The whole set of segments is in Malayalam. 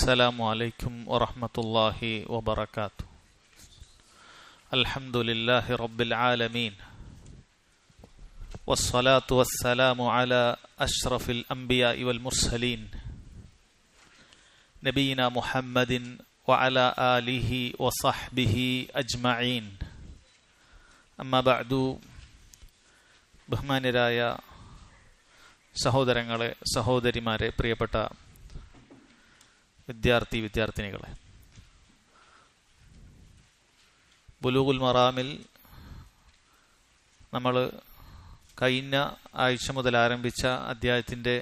السلام عليكم ورحمة الله وبركاته. الحمد لله رب العالمين والصلاة والسلام على أشرف الأنبياء والمرسلين نبينا محمد وعلى آله وصحبه أجمعين. أما بعد ബഹുമാന്യരായ സഹോദരങ്ങളെ, സഹോദരിമാരെ, പ്രിയപ്പെട്ട വിദ്യാർത്ഥിനികളെ, ബുലൂഗുൽ മറാമിൽ നമ്മൾ കഴിഞ്ഞ ആഴ്ച മുതൽ ആരംഭിച്ച അധ്യായത്തിൻ്റെ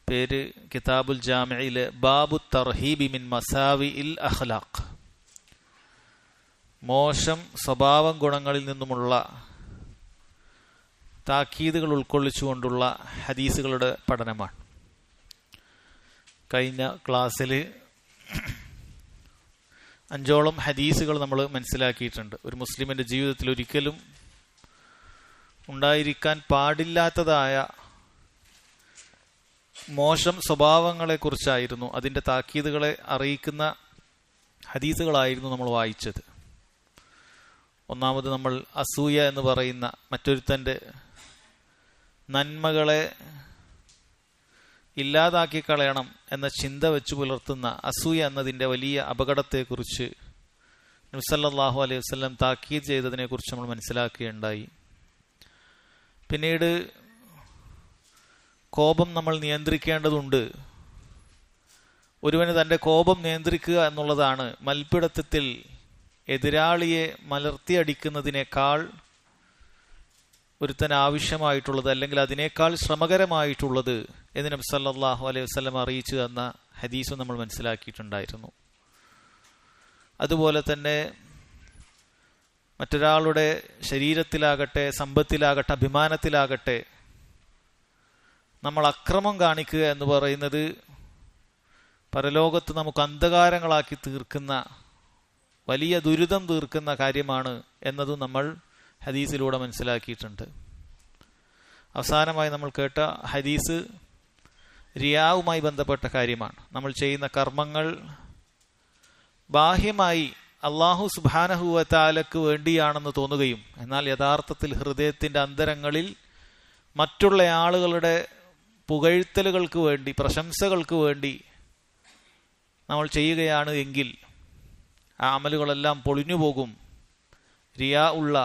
പേര് കിതാബുൽ ജാമിഇലെ ബാബു തർഹീബി മിൻ മസാവിഇൽ അഖ്ലാഖ്, മോശം സ്വഭാവ ഗുണങ്ങളിൽ നിന്നുമുള്ള താക്കീതുകൾ ഉൾക്കൊള്ളിച്ചുകൊണ്ടുള്ള ഹദീസുകളുടെ പഠനമാണ്. കഴിഞ്ഞ ക്ലാസ്സിൽ 5ഓളം ഹദീസുകൾ നമ്മൾ മനസ്സിലാക്കിയിട്ടുണ്ട്. ഒരു മുസ്ലിമിൻ്റെ ജീവിതത്തിൽ ഒരിക്കലും ഉണ്ടായിരിക്കാൻ പാടില്ലാത്തതായ മോശം സ്വഭാവങ്ങളെക്കുറിച്ചായിരുന്നു, അതിൻ്റെ താക്കീതുകളെ അറിയിക്കുന്ന ഹദീസുകളായിരുന്നു നമ്മൾ വായിച്ചത്. ഒന്നാമത് നമ്മൾ അസൂയ എന്ന് പറയുന്ന മറ്റൊരുത്തൻ്റെ നന്മകളെ ഇല്ലാതാക്കി കളയണം എന്ന ചിന്ത വെച്ച് പുലർത്തുന്ന അസൂയ എന്നതിൻ്റെ വലിയ അപകടത്തെക്കുറിച്ച് നബി സല്ലല്ലാഹു അലൈഹി വസല്ലം താക്കീത് ചെയ്തതിനെക്കുറിച്ച് നമ്മൾ മനസ്സിലാക്കുകയുണ്ടായി. പിന്നീട് കോപം നമ്മൾ നിയന്ത്രിക്കേണ്ടതുണ്ട്. ഒരുവന് തൻ്റെ കോപം നിയന്ത്രിക്കുക എന്നുള്ളതാണ് മൽപ്പിടുത്തത്തിൽ എതിരാളിയെ മലർത്തിയടിക്കുന്നതിനേക്കാൾ ഒരുത്തന് ആവശ്യമായിട്ടുള്ളത്, അല്ലെങ്കിൽ അതിനേക്കാൾ ശ്രമകരമായിട്ടുള്ളത് എന്ന് നബി സല്ലല്ലാഹു അലൈഹി വസല്ലം അറിയിച്ചു എന്ന ഹദീസും നമ്മൾ മനസ്സിലാക്കിയിട്ടുണ്ടായിരുന്നു. അതുപോലെ തന്നെ മറ്റൊരാളുടെ ശരീരത്തിലാകട്ടെ, സമ്പത്തിലാകട്ടെ, അഭിമാനത്തിലാകട്ടെ നമ്മൾ അക്രമം കാണിക്കുക എന്ന് പറയുന്നത് പരലോകത്ത് നമുക്ക് അന്ധകാരങ്ങളാക്കി തീർക്കുന്ന, വലിയ ദുരിതം തീർക്കുന്ന കാര്യമാണ് എന്നതും നമ്മൾ ഹദീസിലൂടെ മനസ്സിലാക്കിയിട്ടുണ്ട്. അവസാനമായി നമ്മൾ കേട്ട ഹദീസ് റിയാവുമായി ബന്ധപ്പെട്ട കാര്യമാണ്. നമ്മൾ ചെയ്യുന്ന കർമ്മങ്ങൾ ബാഹ്യമായി അല്ലാഹു സുബ്ഹാനഹു വ തആലക്ക് വേണ്ടിയാണെന്ന് തോന്നുകയും എന്നാൽ യഥാർത്ഥത്തിൽ ഹൃദയത്തിൻ്റെ അന്തരങ്ങളിൽ മറ്റുള്ള ആളുകളുടെ പുകഴ്ത്തലുകൾക്ക് വേണ്ടി, പ്രശംസകൾക്ക് വേണ്ടി നമ്മൾ ചെയ്യുകയാണ് എങ്കിൽ ആ അമലുകളെല്ലാം പൊളിഞ്ഞു പോകും. റിയാ ഉള്ള,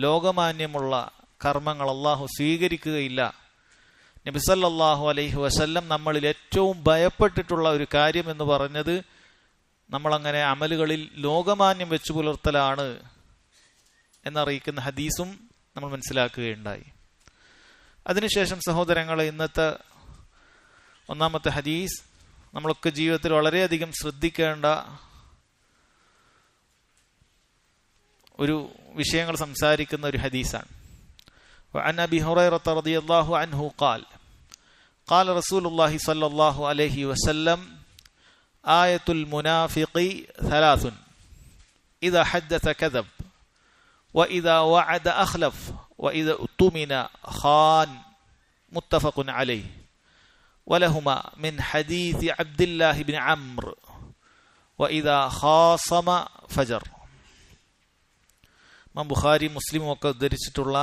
ലോകമാന്യമുള്ള കർമ്മങ്ങൾ അള്ളാഹു സ്വീകരിക്കുകയില്ല. നബി സല്ലല്ലാഹു അലൈഹി വസല്ലം നമ്മളിൽ ഏറ്റവും ഭയപ്പെട്ടിട്ടുള്ള ഒരു കാര്യം എന്ന് പറഞ്ഞത് നമ്മളങ്ങനെ അമലുകളിൽ ലോകമാന്യം വെച്ചു പുലർത്തലാണ് എന്നറിയിക്കുന്ന ഹദീസും നമ്മൾ മനസ്സിലാക്കുകയുണ്ടായി. അതിനുശേഷം സഹോദരങ്ങളെ, ഇന്നത്തെ ഒന്നാമത്തെ ഹദീസ് നമ്മളൊക്കെ ജീവിതത്തിൽ വളരെയധികം ശ്രദ്ധിക്കേണ്ട ഒരു വിഷയങ്ങൾ സംസാരിക്കുന്ന ഒരു ഹദീസാണ്. وعن أبي هريرة رضي الله عنه قال قال رسول الله صلى الله عليه وسلم آية المنافق 3 إذا حدث كذب وإذا وعد أخلف وإذا اؤتمن خان متفق عليه ولهما من حديث عبد الله بن عمرو وإذا خاصم فجر. ബുഖാരി മുസ്ലിമും ഒക്കെ ഉദ്ധരിച്ചിട്ടുള്ള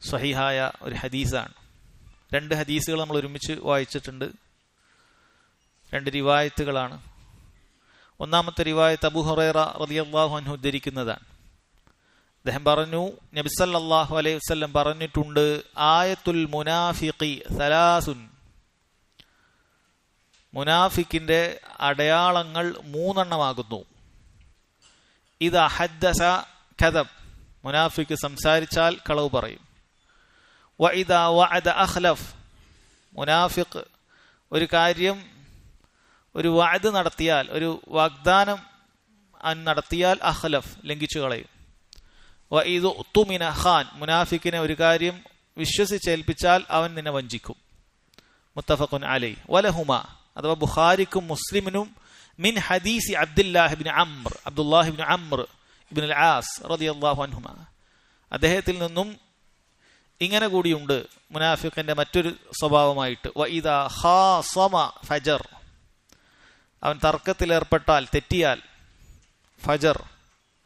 സ്വഹീഹായ ഒരു ഹദീസാണ്. 2 ഹദീസുകൾ നമ്മൾ ഒരുമിച്ച് വായിച്ചിട്ടുണ്ട്. 2 റിവായത്തുകളാണ്. ഒന്നാമത്തെ റിവായത്ത് അബൂ ഹുറൈറ റളിയല്ലാഹു അൻഹു ഉദ്ധരിക്കുന്നതാണ്. അദ്ദേഹം പറഞ്ഞു, നബി സല്ലല്ലാഹു അലൈഹി വസല്ലം പറഞ്ഞിട്ടുണ്ട്, ആയത്തുൽ മുനാഫിഖി 3, മുനാഫിക്കിന്റെ അടയാളങ്ങൾ 3 ഇദാ ഹദ്ദസ കദബ്, മുനാഫിക്ക് സംസാരിച്ചാൽ കളവ് പറയും. വ ഇദാ വഅദ അഖ്ലഫ്, മുനാഫിഖ് ഒരു കാര്യം, ഒരു വഅദ് നടത്തിയാൽ, ഒരു വാഗ്ദാനം നടത്തിയാൽ അഖ്ലഫ്, ലംഘിച്ചു കളയും. വ ഇദു ഉതുമിന ഖാൻ, മുനാഫിക്കിനെ ഒരു കാര്യം വിശ്വസിച്ചേൽപ്പിച്ചാൽ അവൻ നിന്നെ വഞ്ചിക്കും. മുത്തഫഖുൻ അലൈഹി. വലഹുമ, അഥവാ ബുഖാരിക്കും മുസ്ലിമിനും മിൻ ഹദീസി അബ്ദുല്ലാഹി ഇബ്നു അംർ ഇബ്നുൽ ആസ് റളിയല്ലാഹു അൻഹുമ, അദ്ദേഹത്തിൽ നിന്നും ഇങ്ങനെ കൂടിയുണ്ട് മുനാഫിഖിന്റെ മറ്റൊരു സ്വഭാവമായിട്ട്, വഇദാ ഖാസമ ഫജർ, അവൻ തർക്കത്തിലേർപ്പെട്ടാൽ, തെറ്റിയാൽ, ഫജർ,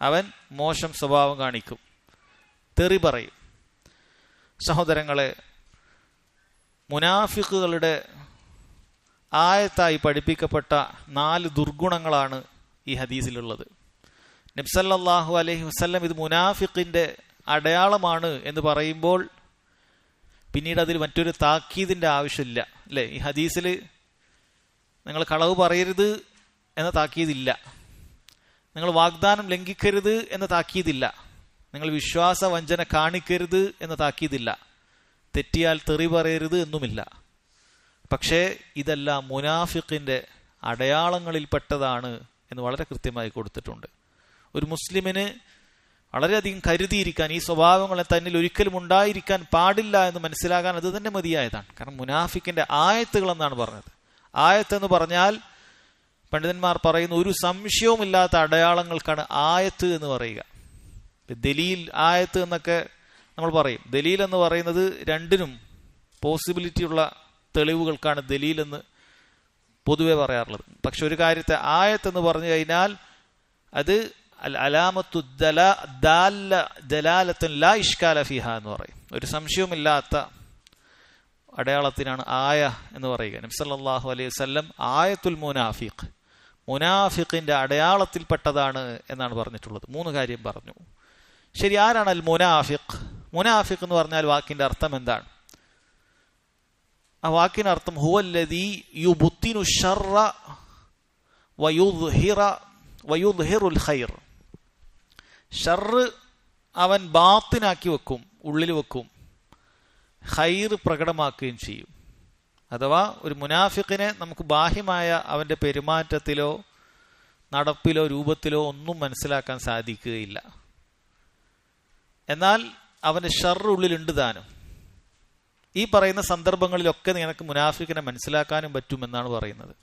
അവൻ മോശം സ്വഭാവം കാണിക്കും, തെറി പറയും. സഹോദരങ്ങളെ, മുനാഫിഖുകളുടെ ആയത്തായി പഠിപ്പിക്കപ്പെട്ട 4 ദുർഗുണങ്ങളാണ് ഈ ഹദീസിലുള്ളത്. നബി സല്ലല്ലാഹു അലൈഹി വസല്ലം ഇത് മുനാഫിഖിന്റെ അടയാളമാണ് എന്ന് പറയുമ്പോൾ പിന്നീട് അതിൽ മറ്റൊരു താക്കീതിന്റെ ആവശ്യമില്ല, അല്ലേ? ഈ ഹദീസിൽ നിങ്ങൾ കളവ് പറയരുത് എന്ന താക്കീതില്ല, നിങ്ങൾ വാഗ്ദാനം ലംഘിക്കരുത് എന്ന താക്കീതില്ല, നിങ്ങൾ വിശ്വാസ വഞ്ചന കാണിക്കരുത് എന്ന താക്കീതില്ല, തെറ്റിയാൽ തെറി പറയരുത് എന്നുമില്ല. പക്ഷേ ഇതെല്ലാം മുനാഫിഖിന്റെ അടയാളങ്ങളിൽപ്പെട്ടതാണ് എന്ന് വളരെ കൃത്യമായി കൊടുത്തിട്ടുണ്ട്. ഒരു മുസ്ലിമിന് വളരെയധികം കരുതിയിരിക്കാൻ, ഈ സ്വഭാവങ്ങളെ തന്നിൽ ഒരിക്കലും ഉണ്ടായിരിക്കാൻ പാടില്ല എന്ന് മനസ്സിലാകാൻ അത് തന്നെ മതിയായതാണ്. കാരണം മുനാഫിക്കിന്റെ ആയത്തുകൾ എന്നാണ് പറഞ്ഞത്. ആയത്തെന്ന് പറഞ്ഞാൽ പണ്ഡിതന്മാർ പറയുന്ന ഒരു സംശയവുമില്ലാത്ത അടയാളങ്ങൾക്കാണ് ആയത്ത് എന്ന് പറയുക. ദലീൽ, ആയത്ത് എന്നൊക്കെ നമ്മൾ പറയും. ദലീൽ എന്ന് പറയുന്നത് രണ്ടിനും പോസിബിലിറ്റി ഉള്ള തെളിവുകൾക്കാണ് ദലീൽ എന്ന് പൊതുവെ പറയാറുള്ളത്. പക്ഷെ ഒരു കാര്യത്തെ ആയത്ത് എന്ന് പറഞ്ഞു കഴിഞ്ഞാൽ അത് അലാമത്തു ദലാലത്തുൻ ലാ ഇഷ്കാല ഫിഹ എന്ന് പറയും. ഒരു സംശയവുമില്ലാത്ത അടയാളത്തിനാണ് ആയ എന്ന് പറയുക. നബി സല്ലല്ലാഹു അലൈഹി വസല്ലം ആയത്തുൽ മുനാഫിഖ്, മുനാഫിഖിന്റെ അടയാളത്തിൽപ്പെട്ടതാണ് എന്നാണ് പറഞ്ഞിട്ടുള്ളത്. 3 കാര്യം പറഞ്ഞു. ശരി, ആരാണ് അൽ മുനാഫിഖ്? മുനാഫിഖ് എന്ന് പറഞ്ഞാൽ വാക്കിന്റെ അർത്ഥം എന്താണ്? ആ വാക്കിന്റെ അർത്ഥം ഹുവല്ലദീ യുബ്തിനു ശർറ വയുദ്ഹിറുൽ ഖൈർ. ഷർറ് അവൻ ബാത്തിനാക്കി വെക്കും, ഉള്ളിൽ വെക്കും, ഖൈർ പ്രകടമാക്കുകയും ചെയ്യും. അഥവാ ഒരു മുനാഫിഖിനെ നമുക്ക് ബാഹ്യമായ അവന്റെ പെരുമാറ്റത്തിലോ നടപ്പിലോ രൂപത്തിലോ ഒന്നും മനസ്സിലാക്കാൻ സാധിക്കുകയില്ല. എന്നാൽ അവന്റെ ഷർറ് ഉള്ളിലുണ്ട് താനും. ഈ പറയുന്ന സന്ദർഭങ്ങളിലൊക്കെ നിനക്ക് മുനാഫിഖിനെ മനസ്സിലാക്കാനും പറ്റുമെന്നാണ് പറയുന്നത്.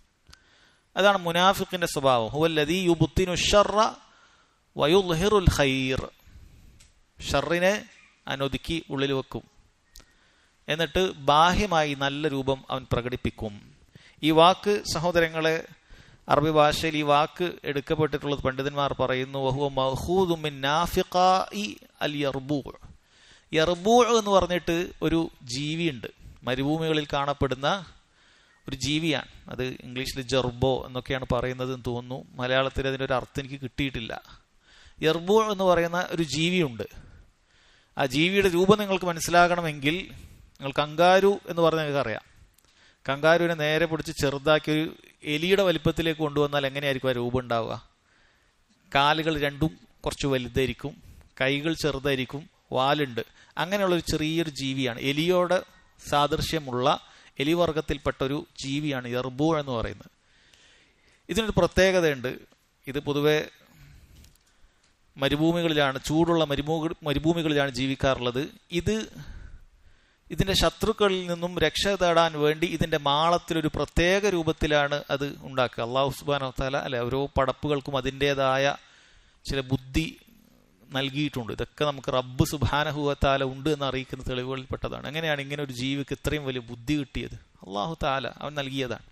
അതാണ് മുനാഫിഖിന്റെ സ്വഭാവം. ഹുവല്ലദീ യുബ്തിനു ശർറ വയുദ്ഹിറുൽ ഖൈർ. ഷർറിനെ അനൊതുക്കി ഉള്ളിൽ വെക്കും, എന്നിട്ട് ബാഹ്യമായി നല്ല രൂപം അവൻ പ്രകടിപ്പിക്കും. ഈ വാക്ക് സഹോദരങ്ങളെ, അറബി ഭാഷയിൽ ഈ വാക്ക് എടുക്കപ്പെട്ടിട്ടുള്ളത് പണ്ഡിതന്മാർ പറയുന്നു വഹുവ മഖൂദു മിൻ നാഫിഖാഇ അൽ യർബൂ. യർബൂ എന്ന് പറഞ്ഞിട്ട് ഒരു ജീവിയുണ്ട്, മരുഭൂമികളിൽ കാണപ്പെടുന്ന ഒരു ജീവിയാണ്. അത് ഇംഗ്ലീഷിൽ ജർബോ എന്നൊക്കെയാണ് പറയുന്നത് എന്ന് തോന്നുന്നു. മലയാളത്തിൽ അതിൻ്റെ ഒരു അർത്ഥം എനിക്ക് കിട്ടിയിട്ടില്ല. യർബൂ എന്ന് പറയുന്ന ഒരു ജീവിയുണ്ട്. ആ ജീവിയുടെ രൂപം നിങ്ങൾക്ക് മനസ്സിലാകണമെങ്കിൽ നിങ്ങൾ കങ്കാരു എന്ന് പറഞ്ഞാൽ നിങ്ങൾക്ക് അറിയാം. കങ്കാരുവിനെ നേരെ പിടിച്ച് ചെറുതാക്കി ഒരു എലിയുടെ വലിപ്പത്തിലേക്ക് കൊണ്ടുവന്നാൽ എങ്ങനെയായിരിക്കും ആ രൂപം ഉണ്ടാവുക? കാലുകൾ രണ്ടും കുറച്ച് വലുതായിരിക്കും, കൈകൾ ചെറുതായിരിക്കും, വാലുണ്ട്. അങ്ങനെയുള്ളൊരു ചെറിയൊരു ജീവിയാണ്. എലിയോട് സാദൃശ്യമുള്ള എലിവർഗത്തിൽപ്പെട്ട ഒരു ജീവിയാണ് യർബൂ എന്ന് പറയുന്നത്. ഇതിനൊരു പ്രത്യേകതയുണ്ട്. ഇത് പൊതുവെ മരുഭൂമികളിലാണ്, ചൂടുള്ള മരുഭൂമികളിലാണ് ജീവിക്കാറുള്ളത്. ഇതിന്റെ ശത്രുക്കളിൽ നിന്നും രക്ഷ തേടാൻ വേണ്ടി ഇതിന്റെ മാളത്തിലൊരു പ്രത്യേക രൂപത്തിലാണ് അത് ഉണ്ടാക്കുക. അല്ലാഹു സുബ്ഹാനഹു വ തആല അല്ലെ ഓരോ പടപ്പുകൾക്കും അതിൻ്റെതായ ചില ബുദ്ധി നൽകിയിട്ടുണ്ട്. ഇതൊക്കെ നമുക്ക് റബ്ബ് സുബ്ഹാനഹു വ തആല ഉണ്ട് എന്ന് അറിയിക്കുന്ന തെളിവുകളിൽപ്പെട്ടതാണ്. എങ്ങനെയാണ് ഇങ്ങനെ ഒരു ജീവിക്ക് ഇത്രയും വലിയ ബുദ്ധി കിട്ടിയത്? അല്ലാഹു തആല അവൻ നൽകിയതാണ്.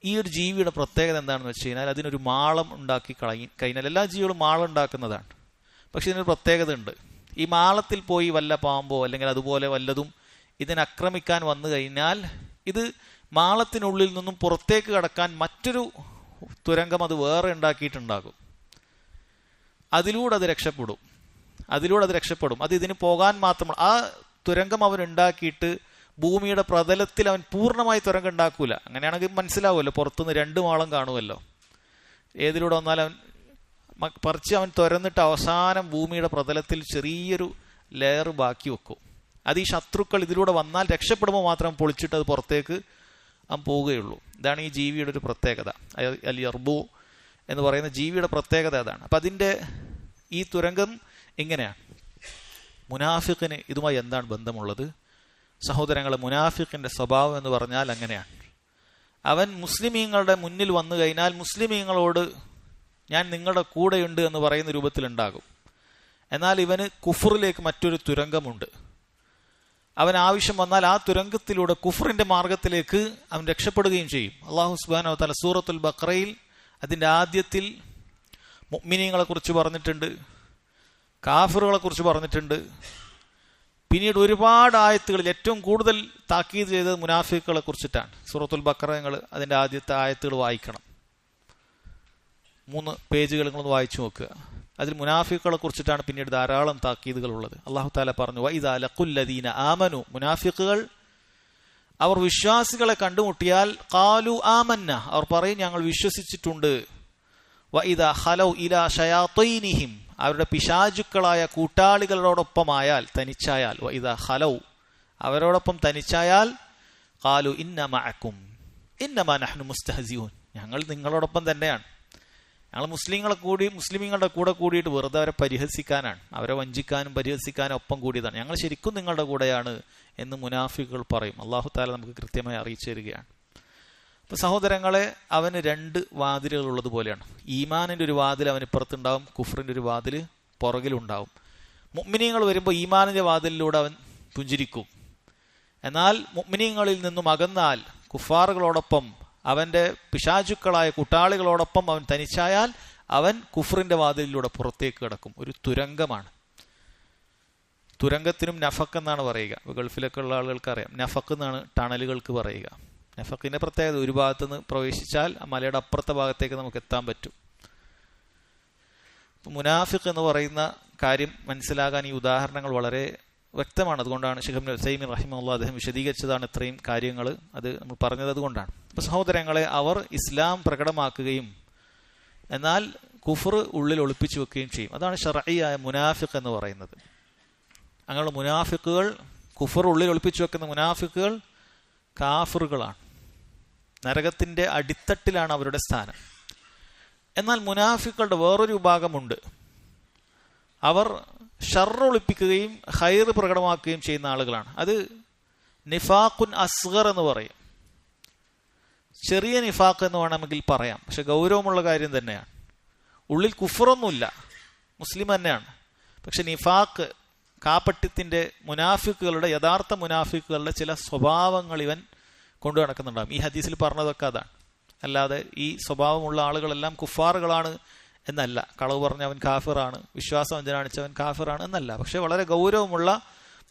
ഈ ഒരു ജീവിയുടെ പ്രത്യേകത എന്താണെന്ന് വെച്ച് കഴിഞ്ഞാൽ അതിനൊരു മാളം ഉണ്ടാക്കി കഴിഞ്ഞാൽ, എല്ലാ ജീവികളും മാളം ഉണ്ടാക്കുന്നതാണ്, പക്ഷെ ഇതിനൊരു പ്രത്യേകത ഉണ്ട്. ഈ മാളത്തിൽ പോയി വല്ല പാമ്പോ അല്ലെങ്കിൽ അതുപോലെ വല്ലതും ഇതിനാക്രമിക്കാൻ വന്നു കഴിഞ്ഞാൽ ഇത് മാളത്തിനുള്ളിൽ നിന്നും പുറത്തേക്ക് കടക്കാൻ മറ്റൊരു തുരങ്കം അത് വേറെ ഉണ്ടാക്കിയിട്ടുണ്ടാകും. അതിലൂടെ അത് രക്ഷപ്പെടും. അത് ഇതിന് പോകാൻ മാത്രം. ആ തുരങ്കം അവൻ ഉണ്ടാക്കിയിട്ട് ഭൂമിയുടെ പ്രതലത്തിൽ അവൻ പൂർണ്ണമായി തുരങ്കം ഉണ്ടാക്കൂല. അങ്ങനെയാണെങ്കിൽ മനസ്സിലാവുമല്ലോ, പുറത്തുനിന്ന് 2 മാളം കാണുമല്ലോ. ഏതിലൂടെ വന്നാലും അവൻ പറിച്ച് അവൻ തുരന്നിട്ട് അവസാനം ഭൂമിയുടെ പ്രതലത്തിൽ ചെറിയൊരു ലെയർ ബാക്കി വെക്കും. അത് ഈ ശത്രുക്കൾ ഇതിലൂടെ വന്നാൽ രക്ഷപ്പെടുമ്പോൾ മാത്രം പൊളിച്ചിട്ട് അത് പുറത്തേക്ക് അവൻ പോവുകയുള്ളൂ. ഇതാണ് ഈ ജീവിയുടെ ഒരു പ്രത്യേകത. അൽ യർബൂ എന്ന് പറയുന്ന ജീവിയുടെ പ്രത്യേകത അതാണ്. അപ്പം അതിൻ്റെ ഈ തുരങ്കം ഇങ്ങനെയാണ്. മുനാഫിഖിന് ഇതുമായി എന്താണ് ബന്ധമുള്ളത്? സഹോദരങ്ങളെ, മുനാഫിഖിന്റെ സ്വഭാവം എന്ന് പറഞ്ഞാൽ അങ്ങനെയാണ്. അവൻ മുസ്ലിമീങ്ങളുടെ മുന്നിൽ വന്നു കഴിഞ്ഞാൽ മുസ്ലിമീങ്ങളോട് ഞാൻ നിങ്ങളുടെ കൂടെയുണ്ട് എന്ന് പറയുന്ന രൂപത്തിലുണ്ടാകും. എന്നാൽ ഇവന് കുഫറിലേക്ക് മറ്റൊരു തുരങ്കമുണ്ട്. അവൻ ആവശ്യം വന്നാൽ ആ തുരങ്കത്തിലൂടെ കുഫറിന്റെ മാർഗത്തിലേക്ക് അവൻ രക്ഷപ്പെടുകയും ചെയ്യും. അല്ലാഹു സുബ്ഹാനഹു വ തആല സൂറത്തുൽ ബഖറയിൽ അതിന്റെ ആദ്യത്തിൽ മുഅ്മിനീങ്ങളെ കുറിച്ച് പറഞ്ഞിട്ടുണ്ട്, കാഫിറുകളെ കുറിച്ച് പറഞ്ഞിട്ടുണ്ട്. പിന്നീട് ഒരുപാട് ആയത്തുകളിൽ ഏറ്റവും കൂടുതൽ താക്കീത് ചെയ്തത് മുനാഫിക്കുകളെ കുറിച്ചിട്ടാണ്. സൂറത്തുൽ ബഖറ നിങ്ങൾ അതിന്റെ ആദ്യത്തെ ആയത്തുകൾ വായിക്കണം, 3 പേജുകൾ നിങ്ങളൊന്ന് വായിച്ചു നോക്കുക. അതിൽ മുനാഫിക്കുകളെ കുറിച്ചിട്ടാണ് പിന്നീട് ധാരാളം താക്കീതുകൾ ഉള്ളത്. അല്ലാഹു തആല പറഞ്ഞു, വഇദാ ലഖുല്ലദീന ആമനു, മുനാഫിക്കുകൾ അവർ വിശ്വാസികളെ കണ്ടുമുട്ടിയാൽ ഖാലു ആമന്ന, അവർ പറയും ഞങ്ങൾ വിശ്വസിച്ചിട്ടുണ്ട്. വഇദാ ഖലൗ ഇലാ ശയാത്തീനിഹിം, അവരുടെ പിശാചുക്കളായ കൂട്ടാളികളോടൊപ്പമായാൽ, തനിച്ചായാൽ, വഇദാ ഖലൗ അവരോടൊപ്പം തനിച്ചായാൽ ഖാലു ഇന്ന മഅകും ഇന്നമാ നഹ്നു മുസ്തഹസിഊൻ, ഞങ്ങൾ നിങ്ങളോടൊപ്പം തന്നെയാണ്, ഞങ്ങൾ മുസ്ലിമീങ്ങളുടെ കൂടെ കൂടിയിട്ട് വെറുതെ അവരെ പരിഹസിക്കാനാണ്, അവരെ വഞ്ചിക്കാനും പരിഹസിക്കാനും ഒപ്പം കൂടിയതാണ്, ഞങ്ങൾ ശരിക്കും നിങ്ങളുടെ കൂടെയാണ് എന്ന് മുനാഫിക്കുകൾ പറയും. അല്ലാഹു തആല നമുക്ക് കൃത്യമായി അറിയിച്ചു തരികയാണ്. അപ്പൊ സഹോദരങ്ങളെ, അവന് 2 വാതിലുകൾ ഉള്ളതുപോലെയാണ്. ഈമാനിന്റെ ഒരു വാതിൽ അവന് ഇപ്പുറത്തുണ്ടാവും, കുഫറിന്റെ ഒരു വാതിൽ പുറകിലുണ്ടാവും. മുഅ്മിനീങ്ങൾ വരുമ്പോൾ ഈമാനിന്റെ വാതിലിലൂടെ അവൻ പുഞ്ചിരിക്കും. എന്നാൽ മുഅ്മിനീങ്ങളിൽ നിന്നും അകന്നാൽ, കുഫാറുകളോടൊപ്പം അവന്റെ പിശാചുക്കളായ കൂട്ടാളികളോടൊപ്പം അവൻ തനിച്ചായാൽ അവൻ കുഫറിന്റെ വാതിലിലൂടെ പുറത്തേക്ക് കിടക്കും. ഒരു തുരങ്കമാണ്. തുരങ്കത്തിനും നഫക്ക് എന്നാണ് പറയുക. ഗൾഫിലൊക്കെ ഉള്ള ആളുകൾക്ക് അറിയാം, നഫക്ക് എന്നാണ് ടണലുകൾക്ക് പറയുക. നഫക്കിന്റെ പ്രത്യേകത, ഒരു ഭാഗത്ത് നിന്ന് പ്രവേശിച്ചാൽ ആ മലയുടെ അപ്പുറത്തെ ഭാഗത്തേക്ക് നമുക്ക് എത്താൻ പറ്റും. മുനാഫിഖ് എന്ന് പറയുന്ന കാര്യം മനസ്സിലാകാൻ ഈ ഉദാഹരണങ്ങൾ വളരെ വ്യക്തമാണ്. അതുകൊണ്ടാണ് ശൈഖ് ഇബ്നു ഉസൈമീൻ റഹിമഹുല്ലാഹ് അദ്ദേഹം വിശദീകരിച്ചതാണ് ഇത്രയും കാര്യങ്ങൾ. അത് നമ്മൾ പറഞ്ഞത് അതുകൊണ്ടാണ്. അപ്പൊ സഹോദരങ്ങളെ, അവർ ഇസ്ലാം പ്രകടമാക്കുകയും എന്നാൽ കുഫർ ഉള്ളിൽ ഒളിപ്പിച്ചു വെക്കുകയും ചെയ്യും. അതാണ് ശർഈയായ മുനാഫിഖ് എന്ന് പറയുന്നത്. അങ്ങനെയുള്ള മുനാഫിക്കുകൾ, കുഫർ ഉള്ളിൽ ഒളിപ്പിച്ചു വെക്കുന്ന മുനാഫിക്കുകൾ കാഫിറുകളാണ്. നരകത്തിന്റെ അടിത്തട്ടിലാണ് അവരുടെ സ്ഥാനം. എന്നാൽ മുനാഫിക്കുകളുടെ വേറൊരു വിഭാഗമുണ്ട്. അവർ ഷർറ് ഒളിപ്പിക്കുകയും ഖൈർ പ്രകടമാക്കുകയും ചെയ്യുന്ന ആളുകളാണ്. അത് നിഫാഖുൻ അസ്ഗർ എന്ന് പറയും. ചെറിയ നിഫാഖ് എന്ന് വേണമെങ്കിൽ പറയാം, പക്ഷെ ഗൗരവമുള്ള കാര്യം തന്നെയാണ്. ഉള്ളിൽ കുഫറൊന്നുമില്ല, മുസ്ലിം തന്നെയാണ്. പക്ഷെ നിഫാഖ്, കാപ്പട്യത്തിന്റെ മുനാഫിക്കുകളുടെ, യഥാർത്ഥ മുനാഫിക്കുകളുടെ ചില സ്വഭാവങ്ങൾ ഇവൻ കൊണ്ടു നടക്കുന്നുണ്ടാകും. ഈ ഹദീസിൽ പറഞ്ഞതൊക്കെ അതാണ്. അല്ലാതെ ഈ സ്വഭാവമുള്ള ആളുകളെല്ലാം കുഫാറുകളാണ് എന്നല്ല. കളവ് പറഞ്ഞ അവൻ കാഫിറാണ്, വിശ്വാസം വഞ്ചനാണിച്ചവൻ കാഫിറാണ് എന്നല്ല. പക്ഷെ വളരെ ഗൗരവമുള്ള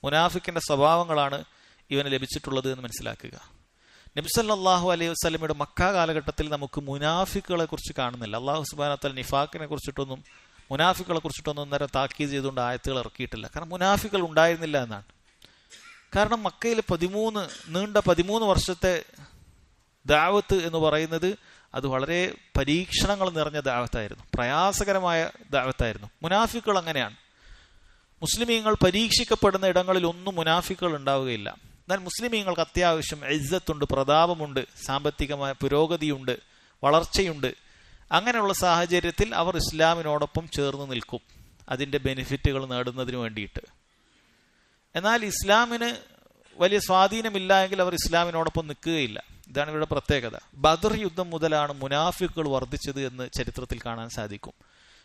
മുനാഫിക്കിന്റെ സ്വഭാവങ്ങളാണ് ഇവന് ലഭിച്ചിട്ടുള്ളത് എന്ന് മനസ്സിലാക്കുക. നബി സല്ലല്ലാഹു അലൈഹി വസല്ലമയുടെ മക്ക കാലഘട്ടത്തിൽ നമുക്ക് മുനാഫിക്കുകളെ കുറിച്ച് കാണുന്നില്ല. അല്ലാഹു സുബ്ഹാനഹു വ തആല നിഫാഖിനെ കുറിച്ചിട്ടൊന്നും, മുനാഫിക്കുകളെ കുറിച്ചിട്ടൊന്നും നേരെ താക്കീത് ചെയ്തുകൊണ്ട് ആയത്തുകൾ ഇറക്കിയിട്ടില്ല. കാരണം മുനാഫിക്കുകൾ ഉണ്ടായിരുന്നില്ല എന്നാണ്. കാരണം മക്കയിൽ 13 വർഷത്തെ ദഅവത്ത് എന്ന് പറയുന്നത് അത് വളരെ പരീക്ഷണങ്ങൾ നിറഞ്ഞ ദഅവത്തായിരുന്നു, പ്രയാസകരമായ ദഅവത്തായിരുന്നു. മുനാഫിക്കുകൾ അങ്ങനെയാണ്. മുസ്ലിമീങ്ങൾ പരീക്ഷിക്കപ്പെടുന്ന ഇടങ്ങളിൽ ഒന്നും മുനാഫിക്കുകൾ ഉണ്ടാവുകയില്ല. എന്നാൽ മുസ്ലിമീങ്ങൾക്ക് അത്യാവശ്യം ഇസ്സത്തുണ്ട്, പ്രതാപമുണ്ട്, സാമ്പത്തികമായ പുരോഗതിയുണ്ട്, വളർച്ചയുണ്ട്. അങ്ങനെയുള്ള സാഹചര്യത്തിൽ അവർ ഇസ്ലാമിനോടൊപ്പം ചേർന്ന് നിൽക്കും, അതിന്റെ ബെനിഫിറ്റുകൾ നേടുന്നതിന് വേണ്ടിയിട്ട്. എന്നാൽ ഇസ്ലാമിന് വലിയ സ്വാധീനമില്ല എങ്കിൽ അവർ ഇസ്ലാമിനോടൊപ്പം നിൽക്കുകയില്ല. ഇതാണ് ഇവരുടെ പ്രത്യേകത. ബദർ യുദ്ധം മുതലാണ് മുനാഫിക്കുകൾ വർദ്ധിച്ചത് എന്ന് ചരിത്രത്തിൽ കാണാൻ സാധിക്കും.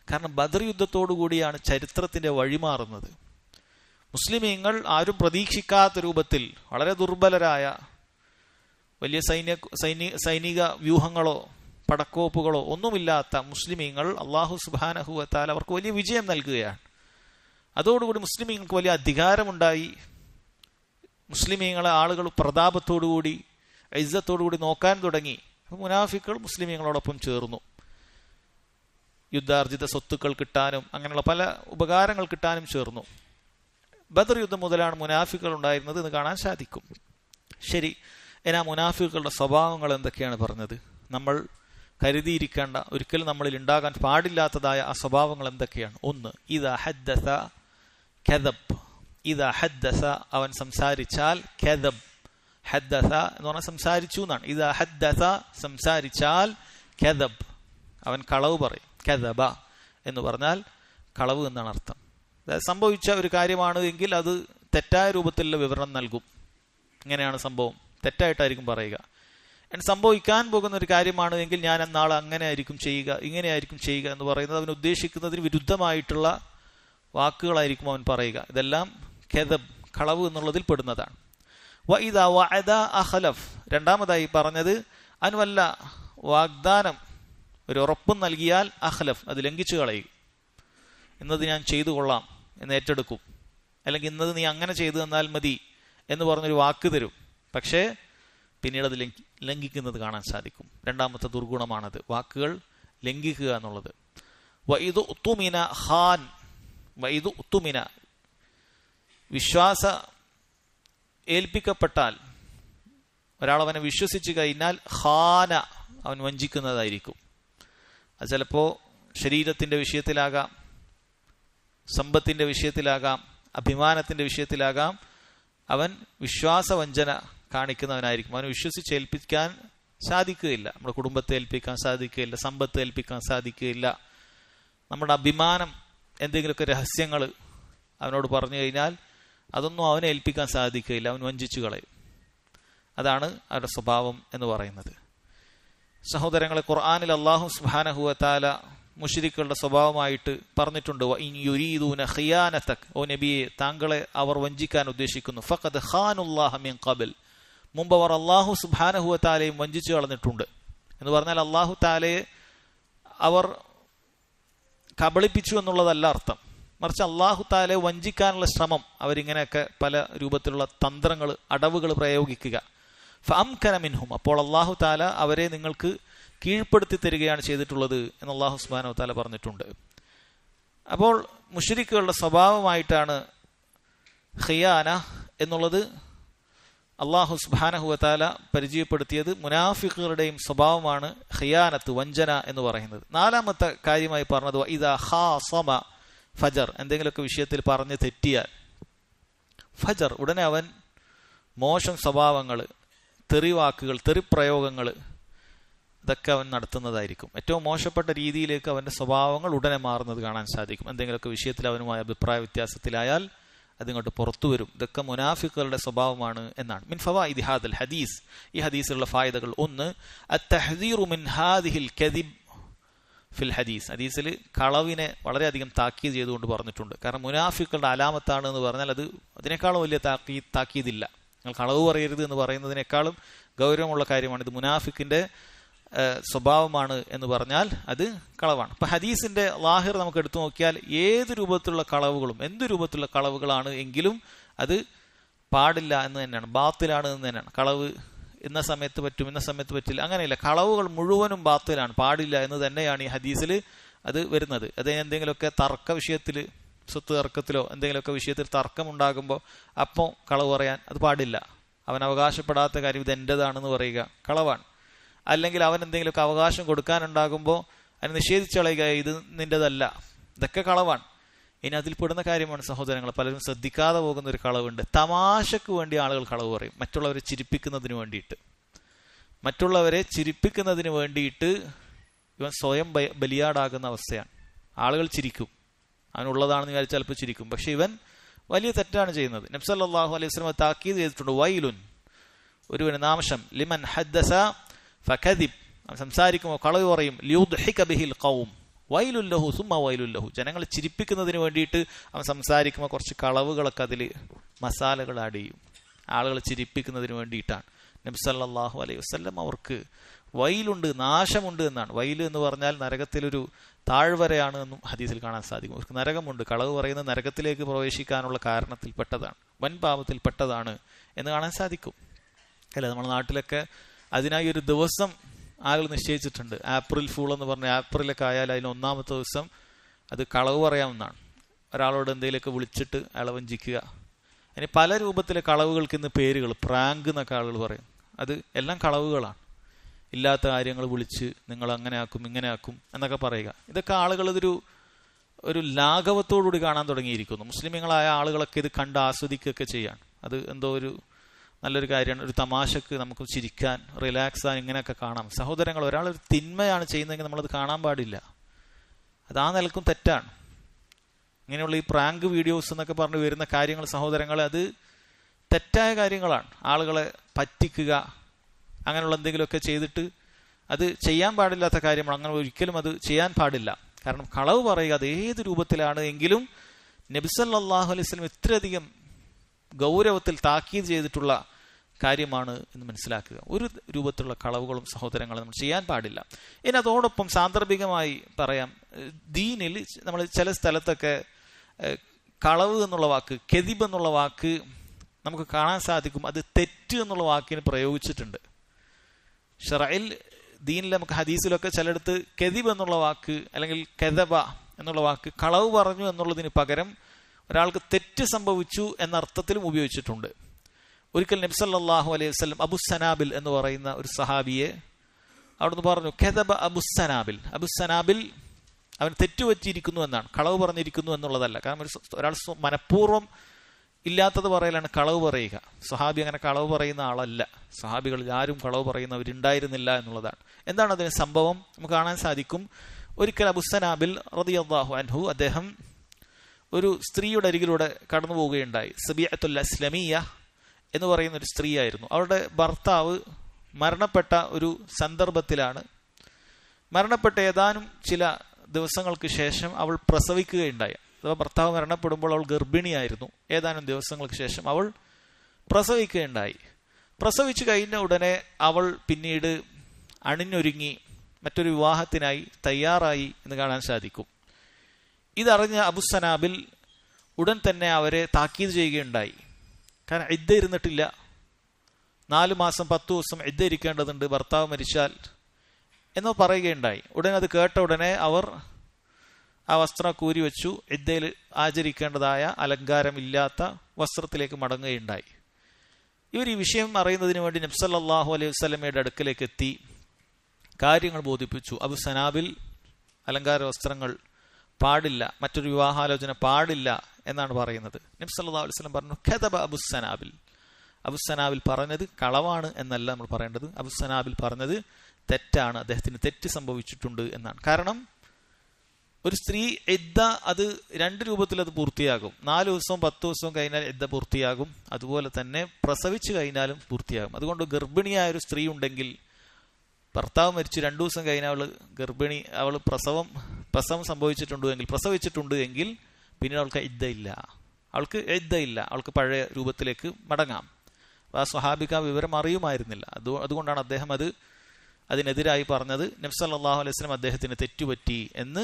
കാരണം ബദർ യുദ്ധത്തോടുകൂടിയാണ് ചരിത്രത്തിന്റെ വഴിമാറുന്നത്. മുസ്ലിമീങ്ങൾ ആരും പ്രതീക്ഷിക്കാത്ത രൂപത്തിൽ വളരെ ദുർബലരായ, വലിയ സൈനിക വ്യൂഹങ്ങളോ പടക്കോപ്പുകളോ ഒന്നുമില്ലാത്ത മുസ്ലിമീങ്ങൾ അല്ലാഹു സുബ്ഹാനഹു വ തആല അവർക്ക് വലിയ വിജയം നൽകുകയാണ്. അതോടുകൂടി മുസ്ലിമീങ്ങൾക്ക് വലിയ അധികാരമുണ്ടായി. മുസ്ലിമീങ്ങളെ ആളുകൾ പ്രതാപത്തോടുകൂടി, ഇസ്സത്തോടുകൂടി നോക്കാൻ തുടങ്ങി. മുനാഫിക്കുകൾ മുസ്ലിമീങ്ങളോടൊപ്പം ചേർന്നു. യുദ്ധാർജിത സ്വത്തുക്കൾ കിട്ടാനും അങ്ങനെയുള്ള പല ഉപകാരങ്ങൾ കിട്ടാനും ചേർന്നു. ബദർ യുദ്ധം മുതലാണ് മുനാഫിക്കുകൾ ഉണ്ടായിരുന്നത് എന്ന് കാണാൻ സാധിക്കും. ശരി, എന്നാ മുനാഫിക്കുകളുടെ സ്വഭാവങ്ങൾ എന്തൊക്കെയാണ് പറഞ്ഞത്? നമ്മൾ കരുതിയിരിക്കേണ്ട, ഒരിക്കലും നമ്മളിൽ ഉണ്ടാകാൻ പാടില്ലാത്തതായ ആ സ്വഭാവങ്ങൾ എന്തൊക്കെയാണ്? 1, ഇദാ ഹദ്ദസ കദബ്. ഇദാ ഹദ്ദസ, അവൻ സംസാരിച്ചാൽ, കദബ്, ഹദ്ദസ എന്ന് പറഞ്ഞാൽ സംസാരിച്ചു എന്നാണ്. ഇദാ ഹദ്ദസ, സംസാരിച്ചാൽ, കദബ്, അവൻ കളവ് പറയും. കദബ എന്ന് പറഞ്ഞാൽ കളവ് എന്നാണ് അർത്ഥം. അതായത് സംഭവിച്ച ഒരു കാര്യമാണ് എങ്കിൽ അത് തെറ്റായ രൂപത്തിലുള്ള വിവരണം നൽകും. ഇങ്ങനെയാണ് സംഭവം, തെറ്റായിട്ടായിരിക്കും പറയുക. സംഭവിക്കാൻ പോകുന്ന ഒരു കാര്യമാണ് എങ്കിൽ ഞാൻ എന്നാൾ അങ്ങനെ ആയിരിക്കും ചെയ്യുക, ഇങ്ങനെയായിരിക്കും ചെയ്യുക എന്ന് പറയുന്നത് അവൻ ഉദ്ദേശിക്കുന്നതിന് വിരുദ്ധമായിട്ടുള്ള വാക്കുകളായിരിക്കും അവൻ പറയുക. ഇതെല്ലാം കെദബ്, കളവ് എന്നുള്ളതിൽ പെടുന്നതാണ്. വഇദാ വഅദ അഖലഫ്, രണ്ടാമതായി പറഞ്ഞത് അവൻ വല്ല വാഗ്ദാനം ഒരു ഉറപ്പും നൽകിയാൽ അഖലഫ്, അത് ലംഘിച്ചു കളയും. ഇന്നത് ഞാൻ ചെയ്തു കൊള്ളാം എന്ന് ഏറ്റെടുക്കും, അല്ലെങ്കിൽ ഇന്നത് നീ അങ്ങനെ ചെയ്തു തന്നാൽ മതി എന്ന് പറഞ്ഞൊരു വാക്ക് തരും. പക്ഷേ പിന്നീട് അത് ലംഘിക്കുന്നത് കാണാൻ സാധിക്കും. രണ്ടാമത്തെ ദുർഗുണമാണത്, വാക്കുകൾ ലംഘിക്കുക എന്നുള്ളത്. വഇദു ഉത്തുമിന ഖാൻ, വഇദു ഉത്തുമിന, വിശ്വാസ ഏൽപ്പിക്കപ്പെട്ടാൽ ഒരാൾ അവനെ വിശ്വസിച്ച് കഴിഞ്ഞാൽ ഖാന, അവൻ വഞ്ചിക്കുന്നതായിരിക്കും. അത് ചിലപ്പോൾ ശരീരത്തിന്റെ വിഷയത്തിലാകാം, സമ്പത്തിന്റെ വിഷയത്തിലാകാം, അഭിമാനത്തിന്റെ വിഷയത്തിലാകാം. അവൻ വിശ്വാസവഞ്ചന കാണിക്കുന്നവനായിരിക്കും. അവന് വിശ്വസിച്ചേൽപ്പിക്കാൻ സാധിക്കുകയില്ല. നമ്മുടെ കുടുംബത്തെ ഏൽപ്പിക്കാൻ സാധിക്കുകയില്ല, സമ്പത്ത് ഏൽപ്പിക്കാൻ സാധിക്കുകയില്ല. നമ്മുടെ അഭിമാനം, എന്തെങ്കിലുമൊക്കെ രഹസ്യങ്ങൾ അവനോട് പറഞ്ഞു കഴിഞ്ഞാൽ അതൊന്നും അവനെ ഏൽപ്പിക്കാൻ സാധിക്കുകയില്ല, അവൻ വഞ്ചിച്ചു കളയും. അതാണ് അവരുടെ സ്വഭാവം എന്ന് പറയുന്നത്. സഹോദരങ്ങളെ, ഖുർആനിൽ അല്ലാഹു സുബ്ഹാനഹു വ തആല മുശ്രിക്കുകളുടെ സ്വഭാവമായിട്ട് പറഞ്ഞിട്ടുണ്ട്. വഇൻ യുരീദൂന ഖിയാനതക, ഓ നബിയെ താങ്കളെ അവർ വഞ്ചിക്കാൻ ഉദ്ദേശിക്കുന്നു. ഫഖദ് ഖാനുല്ലാഹ മിൻ ഖബൽ, മുമ്പ് അവർ അല്ലാഹു സുബ്ഹാനഹു വ തആലയും വഞ്ചിച്ചു കളഞ്ഞിട്ടുണ്ട് എന്ന് പറഞ്ഞാൽ അല്ലാഹു തആലയെ അവർ കബളിപ്പിച്ചു എന്നുള്ളതല്ല അർത്ഥം. മറിച്ച് അല്ലാഹു തആലയെ വഞ്ചിക്കാനുള്ള ശ്രമം, അവരിങ്ങനെയൊക്കെ പല രൂപത്തിലുള്ള തന്ത്രങ്ങൾ, അടവുകൾ പ്രയോഗിക്കുക. ഫഅംകന മിൻഹും, അപ്പോൾ അല്ലാഹു തആല അവരെ നിങ്ങൾക്ക് കീഴ്പ്പെടുത്തി തരികയാണ് ചെയ്തിട്ടുള്ളത് എന്ന് അല്ലാഹു സുബ്ഹാനഹു വ തആല പറഞ്ഞിട്ടുണ്ട്. അപ്പോൾ മുശ്രിക്കുകളുടെ സ്വഭാവമായിട്ടാണ് ഖിയാന എന്നുള്ളത് അല്ലാഹു സുബ്ഹാനഹു വ തആല പരിചയപ്പെടുത്തിയത്. മുനാഫിഖുകളുടെയും സ്വഭാവമാണ് ഖിയാനത്ത്, വഞ്ചന എന്ന് പറയുന്നത്. നാലാമത്തെ കാര്യമായി പറഞ്ഞത് ഇദാ ഖാസമ ഫജർ, എന്തെങ്കിലുമൊക്കെ വിഷയത്തിൽ പറഞ്ഞ് തെറ്റിയാൽ ഫജർ, ഉടനെ അവൻ മോശം സ്വഭാവങ്ങൾ, തെറിവാക്കുകൾ, തെറിപ്രയോഗങ്ങൾ, ഇതൊക്കെ അവൻ നടത്തുന്നതായിരിക്കും. ഏറ്റവും മോശപ്പെട്ട രീതിയിലേക്ക് അവന്റെ സ്വഭാവങ്ങൾ ഉടനെ മാറുന്നത് കാണാൻ സാധിക്കും. എന്തെങ്കിലുമൊക്കെ വിഷയത്തിൽ അവനുമായി അഭിപ്രായ വ്യത്യാസത്തിലായാൽ അതിങ്ങോട്ട് പുറത്തു വരും. ഇതൊക്കെ മുനാഫിഖുകളുടെ സ്വഭാവമാണ് എന്നാണ്. മിൻ ഫവായിദി ഹാദൽ ഹദീസ്, ഈ ഹദീസിലുള്ള ഫായിദകൾ: ഒന്ന്, അത്തഹ്ദീറു മിൻ ഹാദിഹിൽ കദിബ് ഫിൽ ഹദീസ്, ഹദീസിൽ കളവിനെ വളരെയധികം താക്കീത് ചെയ്തുകൊണ്ട് പറഞ്ഞിട്ടുണ്ട്. കാരണം മുനാഫിഖുകളുടെ അലാമത്താണ് എന്ന് പറഞ്ഞാൽ അത് അതിനേക്കാളും വലിയ താക്കീതില്ല. നിങ്ങൾ കളവ് പറയരുത് എന്ന് പറയുന്നതിനേക്കാളും ഗൗരവമുള്ള കാര്യമാണ്. ഇത് മുനാഫിക്കിന്റെ സ്വഭാവമാണ് എന്ന് പറഞ്ഞാൽ അത് കളവാണ്. അപ്പൊ ഹദീസിന്റെ ലാഹിർ നമുക്ക് എടുത്തു നോക്കിയാൽ ഏത് രൂപത്തിലുള്ള കളവുകളും, എന്ത് രൂപത്തിലുള്ള കളവുകളാണ് എങ്കിലും അത് പാടില്ല എന്ന് തന്നെയാണ്, ബാത്തിലാണ് എന്ന് തന്നെയാണ്. കളവ് ഇന്ന സമയത്ത് പറ്റും, ഇന്ന സമയത്ത് പറ്റില്ല, അങ്ങനെയില്ല. കളവുകൾ മുഴുവനും ബാത്തിലാണ്, പാടില്ല എന്ന് തന്നെയാണ് ഈ ഹദീസിൽ അത് വരുന്നത്. അത് എന്തെങ്കിലുമൊക്കെ തർക്ക വിഷയത്തിൽ, സ്വത്ത് തർക്കത്തിലോ എന്തെങ്കിലുമൊക്കെ വിഷയത്തിൽ തർക്കമുണ്ടാകുമ്പോൾ അപ്പോൾ കളവ് പറയാൻ അത് പാടില്ല. അവൻ അവകാശപ്പെടാത്ത കാര്യം ഇത് എൻ്റെതാണെന്ന് പറയുക കളവാണ്. അല്ലെങ്കിൽ അവൻ എന്തെങ്കിലുമൊക്കെ അവകാശം കൊടുക്കാനുണ്ടാകുമ്പോൾ അതിന് നിഷേധിച്ചു കളയുക, ഇത് നിന്റേതല്ല, ഇതൊക്കെ കളവാണ്. ഇനി അതിൽപ്പെടുന്ന കാര്യമാണ് സഹോദരങ്ങൾ, പലരും ശ്രദ്ധിക്കാതെ പോകുന്ന ഒരു കളവുണ്ട്. തമാശക്ക് വേണ്ടി ആളുകൾ കളവ് പറയും, മറ്റുള്ളവരെ ചിരിപ്പിക്കുന്നതിന് വേണ്ടിയിട്ട്. മറ്റുള്ളവരെ ചിരിപ്പിക്കുന്നതിന് വേണ്ടിയിട്ട് ഇവൻ സ്വയം ബലിയാടാകുന്ന അവസ്ഥയാണ്. ആളുകൾ ചിരിക്കും, അവനുള്ളതാണെന്ന് വിചാരിച്ച് ചിലപ്പോൾ ചിരിക്കും, പക്ഷെ ഇവൻ വലിയ തെറ്റാണ് ചെയ്യുന്നത്. നബി സല്ലല്ലാഹു അലൈഹി വസല്ലം താക്കീത് ചെയ്തിട്ടുണ്ട്, വൈലുൻ, ഒരുവന് നാശം, ലിമൻ ഹദ്ദസ ഫകദിബ്, അവൻ സംസാരിക്കുമ്പോൾ കളവ് പറയും, ലിയുദ്ഹിക ബിഹിൽ ഖൗം വൈലുൽ ലഹു സുമ്മ വൈലുൽ ലഹു, ജനങ്ങളെ ചിരിപ്പിക്കുന്നതിന് വേണ്ടിയിട്ട് അവൻ സംസാരിക്കുമ്പോൾ കുറച്ച് കളവുകളൊക്കെ അതിൽ മസാലകൾ ആഡ് ചെയ്യും, ആളുകളെ ചിരിപ്പിക്കുന്നതിന് വേണ്ടിയിട്ടാണ്. നബി സല്ലല്ലാഹു അലൈഹി വസല്ലം അവർക്ക് വൈലുണ്ട്, നാശമുണ്ട് എന്നാണ്. വൈല് എന്ന് പറഞ്ഞാൽ നരകത്തിലൊരു താഴ്വരയാണ് എന്നും ഹദീസിൽ കാണാൻ സാധിക്കും. അവർക്ക് നരകമുണ്ട്, കളവ് പറയുന്നത് നരകത്തിലേക്ക് പ്രവേശിക്കാനുള്ള കാരണത്തിൽപ്പെട്ടതാണ്, വൻ പാപത്തിൽപ്പെട്ടതാണ് എന്ന് കാണാൻ സാധിക്കും. അല്ലേ, നമ്മുടെ നാട്ടിലൊക്കെ അതിനായി ഒരു ദിവസം ആളുകൾ നിശ്ചയിച്ചിട്ടുണ്ട്. ഏപ്രിൽ ഫൂൾ എന്ന് പറഞ്ഞ ഏപ്രിലൊക്കെ ആയാൽ അതിന് ഒന്നാമത്തെ ദിവസം അത് കളവ് പറയാമെന്നാണ്. ഒരാളോട് എന്തെങ്കിലുമൊക്കെ വിളിച്ചിട്ട് അയാളെ വഞ്ചിക്കുക. ഇനി പല രൂപത്തിലെ കളവുകൾക്ക് ഇന്ന് പേരുകൾ, പ്രാങ്ക് എന്നൊക്കെ ആളുകൾ പറയും. അത് എല്ലാം കളവുകളാണ്. ഇല്ലാത്ത കാര്യങ്ങൾ വിളിച്ച് നിങ്ങൾ അങ്ങനെ ആക്കും ഇങ്ങനെ ആക്കും എന്നൊക്കെ പറയുക. ഇതൊക്കെ ആളുകൾ ഒരു ലാഘവത്തോടുകൂടി കാണാൻ തുടങ്ങിയിരിക്കുന്നു. മുസ്ലിമീങ്ങളായ ആളുകളൊക്കെ ഇത് കണ്ട് ആസ്വദിക്കുകയൊക്കെ ചെയ്യാണ്. അത് എന്തോ ഒരു നല്ലൊരു കാര്യമാണ്, ഒരു തമാശക്ക് നമുക്ക് ചിരിക്കാൻ, റിലാക്സ് ആകാൻ ഇങ്ങനെയൊക്കെ കാണാം. സഹോദരങ്ങൾ, ഒരാളൊരു തിന്മയാണ് ചെയ്യുന്നതെങ്കിൽ നമ്മളത് കാണാൻ പാടില്ല. അത് ആ നിലക്കും തെറ്റാണ്. ഇങ്ങനെയുള്ള ഈ പ്രാങ്ക് വീഡിയോസ് എന്നൊക്കെ പറഞ്ഞ് വരുന്ന കാര്യങ്ങൾ സഹോദരങ്ങളെ, അത് തെറ്റായ കാര്യങ്ങളാണ്. ആളുകളെ പറ്റിക്കുക, അങ്ങനെയുള്ള എന്തെങ്കിലുമൊക്കെ ചെയ്തിട്ട് അത് ചെയ്യാൻ പാടില്ലാത്ത കാര്യമാണ്. അങ്ങനെ ഒരിക്കലും അത് ചെയ്യാൻ പാടില്ല. കാരണം കളവ് പറയുക അത് ഏത് രൂപത്തിലാണ് എങ്കിലും നബി സല്ലല്ലാഹു അലൈഹി വസല്ലം ഇത്രയധികം ഗൗരവത്തിൽ താക്കീത് ചെയ്തിട്ടുള്ള കാര്യമാണ് എന്ന് മനസ്സിലാക്കുക. ഒരു രൂപത്തിലുള്ള കളവുകളും സഹോദരങ്ങളും നമ്മൾ ചെയ്യാൻ പാടില്ല. ഇനി അതോടൊപ്പം സാന്ദർഭികമായി പറയാം, ദീനിൽ നമ്മൾ ചില സ്ഥലത്തൊക്കെ കളവ് എന്നുള്ള വാക്ക്, കെദിബ് എന്നുള്ള വാക്ക് നമുക്ക് കാണാൻ സാധിക്കും. അത് തെറ്റ് എന്നുള്ള വാക്കിന് പ്രയോഗിച്ചിട്ടുണ്ട്. ഷറഇൽ ദീനിൽ നമുക്ക് ഹദീസിലൊക്കെ ചിലയിടത്ത് കെദിബ് എന്നുള്ള വാക്ക് അല്ലെങ്കിൽ കെദബ എന്നുള്ള വാക്ക് കളവ് പറഞ്ഞു എന്നുള്ളതിന് പകരം ഒരാൾക്ക് തെറ്റ് സംഭവിച്ചു എന്ന അർത്ഥത്തിലും ഉപയോഗിച്ചിട്ടുണ്ട്. ഒരിക്കൽ നബി സല്ലല്ലാഹു അലൈഹി വസല്ലം അബുസ്സനാബിൽ എന്ന് പറയുന്ന ഒരു സഹാബിയെ അവിടുന്ന് പറഞ്ഞു, കെദബ അബുസ്സനാബിൽ. അബുസ്സനാബിൽ അവൻ തെറ്റുപറ്റിയിരിക്കുന്നു എന്നാണ്, കളവ് പറഞ്ഞിരിക്കുന്നു എന്നുള്ളതല്ല. കാരണം ഒരാൾ മനഃപൂർവ്വം ഇല്ലാത്തത് പറയലാണ് കളവ് പറയുക. സ്വഹാബി അങ്ങനെ കളവ് പറയുന്ന ആളല്ല. സ്വഹാബികളിൽ ആരും കളവ് പറയുന്നവരുണ്ടായിരുന്നില്ല എന്നുള്ളതാണ്. എന്താണ് അതിന് സംഭവം? നമുക്ക് കാണാൻ സാധിക്കും. ഒരിക്കൽ അബുസ്സനാബിൽ റളിയല്ലാഹു അൻഹു അദ്ദേഹം ഒരു സ്ത്രീയുടെ അരികിലൂടെ കടന്നു പോവുകയുണ്ടായി. സബീഅത്തുൽ അസ്ലമിയ എന്ന് പറയുന്ന ഒരു സ്ത്രീയായിരുന്നു. അവരുടെ ഭർത്താവ് മരണപ്പെട്ട ഒരു സന്ദർഭത്തിലാണ്. മരണപ്പെട്ട ഏതാനും ചില ദിവസങ്ങൾക്ക് ശേഷം അവൾ പ്രസവിക്കുകയുണ്ടായി. അഥവാ ഭർത്താവ് മരണപ്പെടുമ്പോൾ അവൾ ഗർഭിണിയായിരുന്നു. ഏതാനും ദിവസങ്ങൾക്ക് ശേഷം അവൾ പ്രസവിക്കുകയുണ്ടായി. പ്രസവിച്ചു കഴിഞ്ഞ ഉടനെ അവൾ പിന്നീട് അണിഞ്ഞൊരുങ്ങി മറ്റൊരു വിവാഹത്തിനായി തയ്യാറായി എന്ന് കാണാൻ സാധിക്കും. ഇതറിഞ്ഞ അബുസ്സനാബിൽ ഉടൻ തന്നെ അവരെ താക്കീത് ചെയ്യുകയുണ്ടായി. കാരണം ഇദ്ദ ഇരുന്നിട്ടില്ല, 4 മാസം 10 ദിവസം ഇദ്ദ ഇരിക്കേണ്ടതുണ്ട് ഭർത്താവ് മരിച്ചാൽ എന്ന് പറയുകയുണ്ടായി. ഉടനെ അത് കേട്ട ഉടനെ അവർ ആ വസ്ത്രം കൂരി വെച്ചു. ഇദ്ദയിൽ ആചരിക്കേണ്ടതായ അലങ്കാരമില്ലാത്ത വസ്ത്രത്തിലേക്ക് മടങ്ങുകയുണ്ടായി. ഇവർ ഈ വിഷയം അറിയുന്നതിന് വേണ്ടി നബി സല്ലല്ലാഹു അലൈഹി വസല്ലമയുടെ അടുക്കലേക്ക് എത്തി കാര്യങ്ങൾ ബോധിപ്പിച്ചു. അബുസ്സനാബിൽ അലങ്കാര വസ്ത്രങ്ങൾ പാടില്ല, മറ്റൊരു വിവാഹാലോചന പാടില്ല എന്നാണ് പറയുന്നത്. നബി സല്ലല്ലാഹു അലൈഹി വസല്ലം പറഞ്ഞു, കദബ അബുസ്സനാബിൽ. അബുസ്സനാബിൽ പറഞ്ഞത് കളവാണ് എന്നല്ല നമ്മൾ പറയേണ്ടത്. അബുസ്സനാബിൽ പറഞ്ഞത് തെറ്റാണ്, അദ്ദേഹത്തിന് തെറ്റ് സംഭവിച്ചിട്ടുണ്ട് എന്നാണ്. കാരണം ഒരു സ്ത്രീ ഇദ്ദ അത് 2 രൂപത്തിൽ അത് പൂർത്തിയാകും. 4 ദിവസവും 10 ദിവസവും കഴിഞ്ഞാൽ ഇദ്ദ പൂർത്തിയാകും. അതുപോലെ തന്നെ പ്രസവിച്ചു കഴിഞ്ഞാലും പൂർത്തിയാകും. അതുകൊണ്ട് ഗർഭിണിയായ ഒരു സ്ത്രീ ഉണ്ടെങ്കിൽ, ഭർത്താവ് മരിച്ചു 2 ദിവസം കഴിഞ്ഞാൽ അവൾ ഗർഭിണി, അവൾ പ്രസവം സംഭവിച്ചിട്ടുണ്ട് എങ്കിൽ, പ്രസവിച്ചിട്ടുണ്ട് എങ്കിൽ പിന്നീട് അവൾക്ക് ഇദ്ദ ഇല്ല. അവൾക്ക് പഴയ രൂപത്തിലേക്ക് മടങ്ങാം. ആ സ്വഹാബിക്ക് ആ വിവരം അറിയുമായിരുന്നില്ല. അതുകൊണ്ടാണ് അദ്ദേഹം അതിനെതിരായി പറഞ്ഞത്. നബി സല്ലല്ലാഹു അലൈഹി വസല്ലം അദ്ദേഹത്തിന് തെറ്റുപറ്റി എന്ന്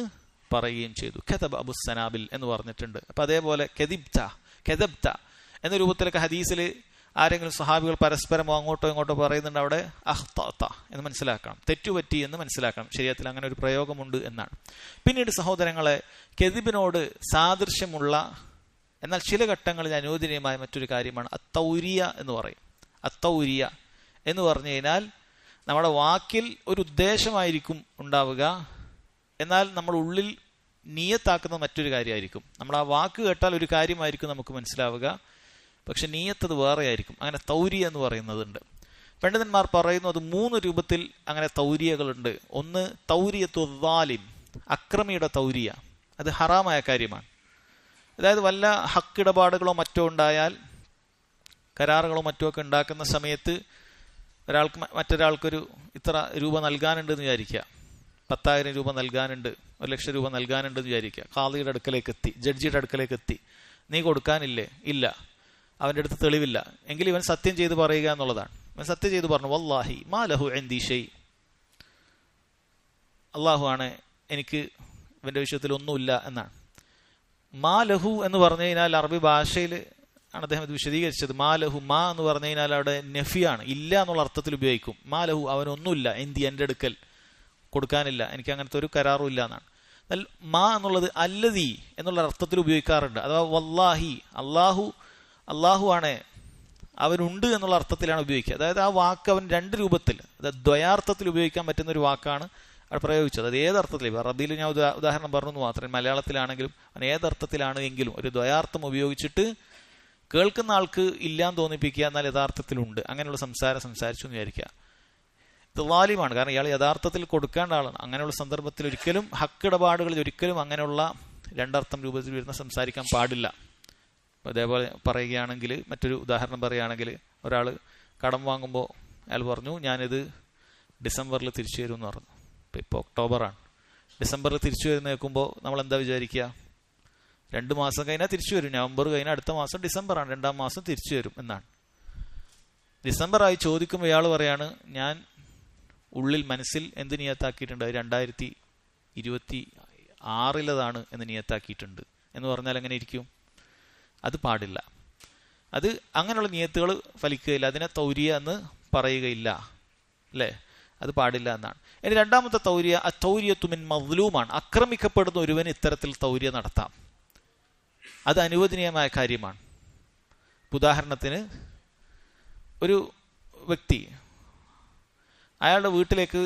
പറയുകയും ചെയ്തു. കദബ അബുസ്സനാബിൽ എന്ന് പറഞ്ഞിട്ടുണ്ട്. അപ്പൊ അതേപോലെ കെദബ്ത എന്ന രൂപത്തിലൊക്കെ ഹദീസിൽ ആരെങ്കിലും സ്വഹാബികൾ പരസ്പരം അങ്ങോട്ടോ ഇങ്ങോട്ടോ പറയുന്നുണ്ട്, അവിടെ അഖ്തഅത എന്ന് മനസ്സിലാക്കണം, തെറ്റുപറ്റി എന്ന് മനസ്സിലാക്കണം. ശരീഅത്തിൽ അങ്ങനെ ഒരു പ്രയോഗമുണ്ട് എന്നാണ്. പിന്നീട് സഹോദരങ്ങളെ, കെദിബിനോട് സാദൃശ്യമുള്ള എന്നാൽ ചില ഘട്ടങ്ങളിൽ അനുവദനീയമായ മറ്റൊരു കാര്യമാണ് അത്തൗരിയ എന്ന് പറയും. അത്തൗരിയ എന്ന് പറഞ്ഞു കഴിഞ്ഞാൽ നമ്മുടെ വാക്കിൽ ഒരു ഉദ്ദേശമായിരിക്കും ഉണ്ടാവുക, എന്നാൽ നമ്മൾ ഉള്ളിൽ നിയത്താക്കുന്ന മറ്റൊരു കാര്യമായിരിക്കും. നമ്മൾ ആ വാക്ക് കേട്ടാൽ ഒരു കാര്യമായിരിക്കും നമുക്ക് മനസ്സിലാവുക, പക്ഷെ നീയത്തത് വേറെ ആയിരിക്കും. അങ്ങനെ തൗരിയ എന്ന് പറയുന്നതുണ്ട്. പണ്ഡിതന്മാർ പറയുന്നു അത് 3 രൂപത്തിൽ അങ്ങനെ തൗരിയകളുണ്ട്. ഒന്ന് തൗരിയത്തു ദാലിം, അക്രമിയുടെ തൗരിയ. അത് ഹറാമായ കാര്യമാണ്. അതായത് വല്ല ഹക്കിടപാടുകളോ മറ്റോ ഉണ്ടായാൽ, കരാറുകളോ മറ്റോ ഒക്കെ ഉണ്ടാക്കുന്ന സമയത്ത് മറ്റൊരാൾക്കൊരു ഇത്ര രൂപ നൽകാനുണ്ടെന്ന് വിചാരിക്കുക, 10,000 രൂപ നൽകാനുണ്ട്, 1,00,000 രൂപ നൽകാനുണ്ടെന്ന് വിചാരിക്കുക. ഖാദിയുടെ അടുക്കലേക്ക് എത്തി, ജഡ്ജിയുടെ അടുക്കലേക്ക് എത്തി. നീ കൊടുക്കാനില്ലേ? ഇല്ല. അവൻ്റെ അടുത്ത് തെളിവില്ല എങ്കിൽ ഇവൻ സത്യം ചെയ്ത് പറയുക എന്നുള്ളതാണ്. ഇവൻ സത്യം ചെയ്ത് പറഞ്ഞു, വല്ലാഹി മാ ലഹു ഇൻദി ഷൈ, അള്ളാഹു ആണ്, എനിക്ക് ഇവന്റെ വിഷയത്തിൽ ഒന്നുമില്ല എന്നാണ്. മാ ലഹു എന്ന് പറഞ്ഞു കഴിഞ്ഞാൽ അറബി ഭാഷയിൽ ആണ് അദ്ദേഹം ഇത് വിശദീകരിച്ചത്. മാ ലഹു, മാ എന്ന് പറഞ്ഞു കഴിഞ്ഞാൽ അവിടെ നഫിയാണ്, ഇല്ല എന്നുള്ള അർത്ഥത്തിൽ ഉപയോഗിക്കും. മാ ലഹു, അവനൊന്നുമില്ല, എൻ്റെ അടുക്കൽ കൊടുക്കാനില്ല, എനിക്ക് അങ്ങനത്തെ ഒരു കരാറും ഇല്ല എന്നാണ്. എന്നാൽ മാ എന്നുള്ളത് അല്ലദീ എന്നുള്ള അർത്ഥത്തിൽ ഉപയോഗിക്കാറുണ്ട്. അഥവാ വല്ലാഹി, അള്ളാഹു ആണ്, അവനുണ്ട് എന്നുള്ള അർത്ഥത്തിലാണ് ഉപയോഗിക്കുക. അതായത് ആ വാക്ക് അവൻ 2 രൂപത്തിൽ, അതായത് ദ്വയാർത്ഥത്തിൽ ഉപയോഗിക്കാൻ പറ്റുന്ന ഒരു വാക്കാണ് അവിടെ പ്രയോഗിച്ചത്. അത് ഏതർത്ഥത്തിലും, അറബിയിൽ ഞാൻ ഉദാഹരണം പറഞ്ഞു മാത്രമേ, മലയാളത്തിലാണെങ്കിലും അവൻ ഏതർത്ഥത്തിലാണ് എങ്കിലും ഒരു ദ്വയാർത്ഥം ഉപയോഗിച്ചിട്ട് കേൾക്കുന്ന ആൾക്ക് ഇല്ലാന്ന് തോന്നിപ്പിക്കുക, എന്നാൽ യഥാർത്ഥത്തിലുണ്ട്, അങ്ങനെയുള്ള സംസാരിച്ചു എന്ന് വിചാരിക്കുക. ഇത് വാലിമാണ്. കാരണം ഇയാൾ യഥാർത്ഥത്തിൽ കൊടുക്കേണ്ട ആളാണ്. അങ്ങനെയുള്ള സന്ദർഭത്തിൽ ഒരിക്കലും ഹക്കിടപാടുകളിൽ ഒരിക്കലും അങ്ങനെയുള്ള 2 അർത്ഥം രൂപത്തിൽ വരുന്ന സംസാരിക്കാൻ പാടില്ല. അതേപോലെ പറയുകയാണെങ്കിൽ, മറ്റൊരു ഉദാഹരണം പറയുകയാണെങ്കിൽ, ഒരാൾ കടം വാങ്ങുമ്പോൾ അയാൾ പറഞ്ഞു ഞാനിത് ഡിസംബറിൽ തിരിച്ചു തരുമെന്ന് പറഞ്ഞു. ഇപ്പോൾ ഒക്ടോബറാണ്. ഡിസംബറിൽ തിരിച്ചു വരുന്ന കേൾക്കുമ്പോൾ നമ്മൾ എന്താ വിചാരിക്കുക? 2 മാസം കഴിഞ്ഞാൽ തിരിച്ചു വരും. നവംബർ കഴിഞ്ഞാൽ അടുത്ത മാസം ഡിസംബറാണ്, 2-ാം മാസം തിരിച്ചു വരും എന്നാണ്. ഡിസംബറായി ചോദിക്കുമ്പോൾ ഇയാൾ പറയാണ്, ഞാൻ ഉള്ളിൽ മനസ്സിൽ എന്ത് നിയത്താക്കിയിട്ടുണ്ട്, 2026 എന്ന് നിയത്താക്കിയിട്ടുണ്ട് എന്ന് പറഞ്ഞാൽ എങ്ങനെ ഇരിക്കും? അത് പാടില്ല. അത് അങ്ങനെയുള്ള നിയത്തുകൾ ഫലിക്കുകയില്ല. അതിനെ തൗരിയ എന്ന് പറയുകയില്ല, അല്ലേ? അത് പാടില്ല എന്നാണ്. ഇനി രണ്ടാമത്തെ തൗരിയ തൗരിയത്തു മിൻ മദ്ലൂമാണ്. ആക്രമിക്കപ്പെടുന്ന ഒരുവന് ഇത്തരത്തിൽ തൗരിയ നടത്താം. അത് അനുവദനീയമായ കാര്യമാണ്. ഉദാഹരണത്തിന്, ഒരു വ്യക്തി അയാളുടെ വീട്ടിലേക്ക്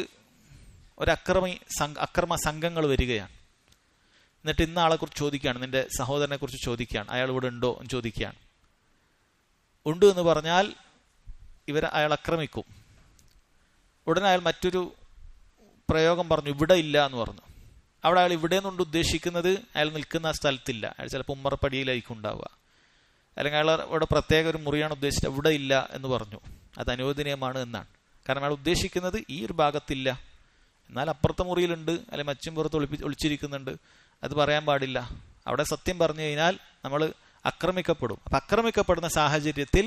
ഒരു അക്രമ സംഘങ്ങൾ വരികയാണ്. എന്നിട്ട് ഇന്ന ആളെ കുറിച്ച് ചോദിക്കുകയാണ്, നിന്റെ സഹോദരനെ കുറിച്ച് ചോദിക്കുകയാണ്, അയാൾ ഇവിടെ ഉണ്ടോ എന്ന് ചോദിക്കുകയാണ്. ഉണ്ട് എന്ന് പറഞ്ഞാൽ അയാൾ ആക്രമിക്കും. ഉടനെ അയാൾ മറ്റൊരു പ്രയോഗം പറഞ്ഞു, ഇവിടെ ഇല്ല എന്ന് പറഞ്ഞു. അവിടെ അയാൾ ഇവിടെ നിന്നുകൊണ്ട് ഉദ്ദേശിക്കുന്നത് അയാൾ നിൽക്കുന്ന സ്ഥലത്തില്ല, അയാൾ ചിലപ്പോൾ ഉമ്മറപ്പടിയിലായിരിക്കും ഉണ്ടാവുക, അല്ലെങ്കിൽ അയാൾ ഇവിടെ പ്രത്യേക ഒരു മുറിയാണ് ഉദ്ദേശിച്ചത്, ഇവിടെ ഇല്ല എന്ന് പറഞ്ഞു. അത് അനുവദനീയമാണ് എന്നാണ്. കാരണം അയാൾ ഉദ്ദേശിക്കുന്നത് ഈ ഒരു ഭാഗത്തില്ല, എന്നാൽ അപ്പുറത്തെ മുറിയിലുണ്ട്, അല്ലെങ്കിൽ മച്ചും പുറത്ത് ഒളിച്ചിരിക്കുന്നുണ്ട്, അത് പറയാൻ പാടില്ല. അവിടെ സത്യം പറഞ്ഞു കഴിഞ്ഞാൽ നമ്മൾ ആക്രമിക്കപ്പെടും. അപ്പം ആക്രമിക്കപ്പെടുന്ന സാഹചര്യത്തിൽ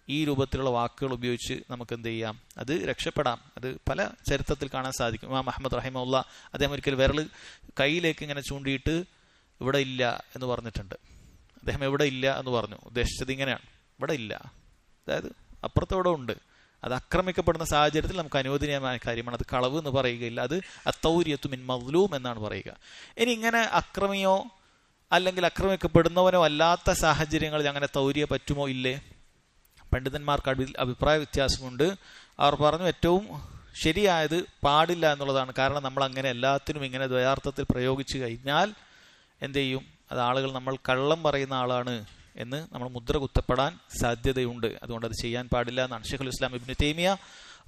ഈ രൂപത്തിലുള്ള വാക്കുകൾ ഉപയോഗിച്ച് നമുക്ക് എന്ത് ചെയ്യാം? അത് രക്ഷപ്പെടാം. അത് പല ചരിത്രത്തിൽ കാണാൻ സാധിക്കും. ഇമാം അഹ്മദ് റഹിമഹുല്ല അദ്ദേഹം ഒരിക്കൽ വിരൽ കയ്യിലേക്ക് ഇങ്ങനെ ചൂണ്ടിയിട്ട് ഇവിടെ ഇല്ല എന്ന് പറഞ്ഞിട്ടുണ്ട്. അദ്ദേഹം എവിടെ ഇല്ല എന്ന് പറഞ്ഞു, ഉദ്ദേശിച്ചത് ഇങ്ങനെയാണ്, ഇവിടെ ഇല്ല, അതായത് അപ്പുറത്തോടെ ഉണ്ട്. അത് ആക്രമിക്കപ്പെടുന്ന സാഹചര്യത്തിൽ നമുക്ക് അനുവദനീയമായ കാര്യമാണ്. അത് കളവ് എന്ന് പറയുകയില്ല, അത് അത്തൗരിയത്തു മിൻ മദ്ലൂം എന്നാണ് പറയുക. ഇനി ഇങ്ങനെ അക്രമിയോ അല്ലെങ്കിൽ ആക്രമിക്കപ്പെടുന്നവനോ അല്ലാത്ത സാഹചര്യങ്ങളിൽ അങ്ങനെ തൗരിയ പറ്റുമോ ഇല്ലേ? പണ്ഡിതന്മാർക്ക് അഭിപ്രായ വ്യത്യാസമുണ്ട്. അവർ പറഞ്ഞു ഏറ്റവും ശരിയായത് പാടില്ല എന്നുള്ളതാണ്. കാരണം നമ്മൾ അങ്ങനെ എല്ലാത്തിനും ഇങ്ങനെ ദ്വയാർത്ഥത്തിൽ പ്രയോഗിച്ചു കഴിഞ്ഞാൽ എന്ത് ചെയ്യും? അത് ആളുകൾ നമ്മൾ കള്ളം പറയുന്ന ആളാണ് എന്ന് നമ്മൾ മുദ്ര കുത്തപ്പെടാൻ സാധ്യതയുണ്ട്. അതുകൊണ്ട് അത് ചെയ്യാൻ പാടില്ല എന്നാണ് ശൈഖുൽ ഇസ്ലാം ഇബ്നു തൈമിയ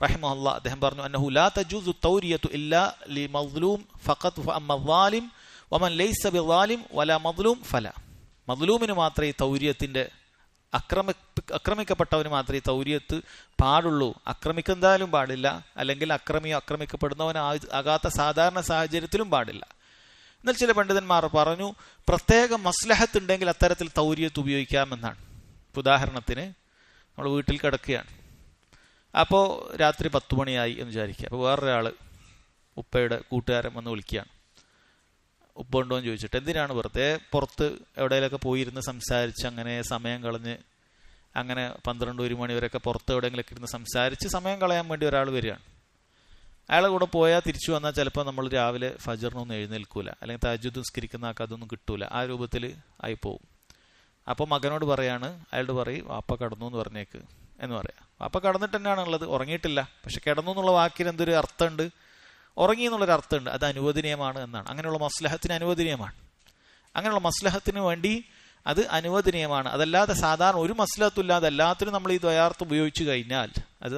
റഹിമഹുല്ലാഹ് അദ്ദേഹം പറഞ്ഞു, അന്നഹു ലാ തജൂസു തൗരിയതു ഇല്ലാ ലിമദ്ലൂം ഫഖത്ത് ഫഅമ്മ ളാലിം വമൻ ലൈസ ബിളാലിം വലാ മദ്ലൂം ഫലാ. മദ്ലൂമിന് മാത്രമേ ഈ തൗരിയത്തിന്റെ ആക്രമിക്കപ്പെട്ടവന് മാത്രമേ ഈ തൗരിയത്ത് പാടുള്ളൂ. ആക്രമിക്കുന്നതായാലും പാടില്ല, അല്ലെങ്കിൽ അക്രമിയോ ആക്രമിക്കപ്പെടുന്നവനാകാത്ത സാധാരണ സാഹചര്യത്തിലും പാടില്ല. എന്നാൽ ചില പണ്ഡിതന്മാർ പറഞ്ഞു പ്രത്യേക മസ്ലഹത്ത് ഉണ്ടെങ്കിൽ അത്തരത്തിൽ തൗരിയത്ത് ഉപയോഗിക്കാമെന്നാണ്. ഉദാഹരണത്തിന്, നമ്മൾ വീട്ടിൽ കിടക്കുകയാണ്, അപ്പോൾ രാത്രി 10 മണിയായി എന്ന് വിചാരിക്കുക. അപ്പോൾ വേറൊരാൾ ഉപ്പയുടെ കൂട്ടുകാരൻ വന്ന് വിളിക്കുകയാണ്, ഉപ്പ ഉണ്ടോ എന്ന് ചോദിച്ചിട്ട്. എന്തിനാണ്? വെറുതെ പുറത്ത് എവിടെയെങ്കിലൊക്കെ പോയിരുന്ന് സംസാരിച്ച് അങ്ങനെ സമയം കളഞ്ഞ്, അങ്ങനെ 12-1 മണി വരെയൊക്കെ പുറത്ത് എവിടെയെങ്കിലൊക്കെ ഇരുന്ന് സംസാരിച്ച് സമയം കളയാൻ വേണ്ടി ഒരാൾ വരികയാണ്. അയാളെ കൂടെ പോയാൽ തിരിച്ചു വന്നാൽ ചിലപ്പോൾ നമ്മൾ രാവിലെ ഫജറിനൊന്നും എഴുന്നേൽക്കൂല, അല്ലെങ്കിൽ തഹജ്ജുദ് നിസ്കരിക്കുന്ന ആൾക്ക് അതൊന്നും കിട്ടൂല, ആ രൂപത്തിൽ ആയിപ്പോവും. അപ്പോൾ മകനോട് പറയാണ്, അയാളോട് പറയും വാപ്പ കടന്നു എന്ന് പറഞ്ഞേക്ക് എന്ന് പറയാം. വാപ്പ കടന്നിട്ട് തന്നെയാണ് ഉള്ളത്, ഉറങ്ങിയിട്ടില്ല. പക്ഷെ കിടന്നു എന്നുള്ള വാക്കിന് എന്തൊരു അർത്ഥമുണ്ട്? ഉറങ്ങി എന്നുള്ളൊരു അർത്ഥമുണ്ട്. അത് അനുവദനീയമാണ് എന്നാണ്. അങ്ങനെയുള്ള മസ്ലഹത്തിന് അനുവദനീയമാണ്. അങ്ങനെയുള്ള മസ്ലഹത്തിന് വേണ്ടി അത് അനുവദനീയമാണ്. അതല്ലാതെ സാധാരണ ഒരു മസ്ലഹത്തും ഇല്ലാതെ എല്ലാത്തിനും നമ്മൾ ഈ ദ്വയാർത്ഥം ഉപയോഗിച്ചു കഴിഞ്ഞാൽ അത്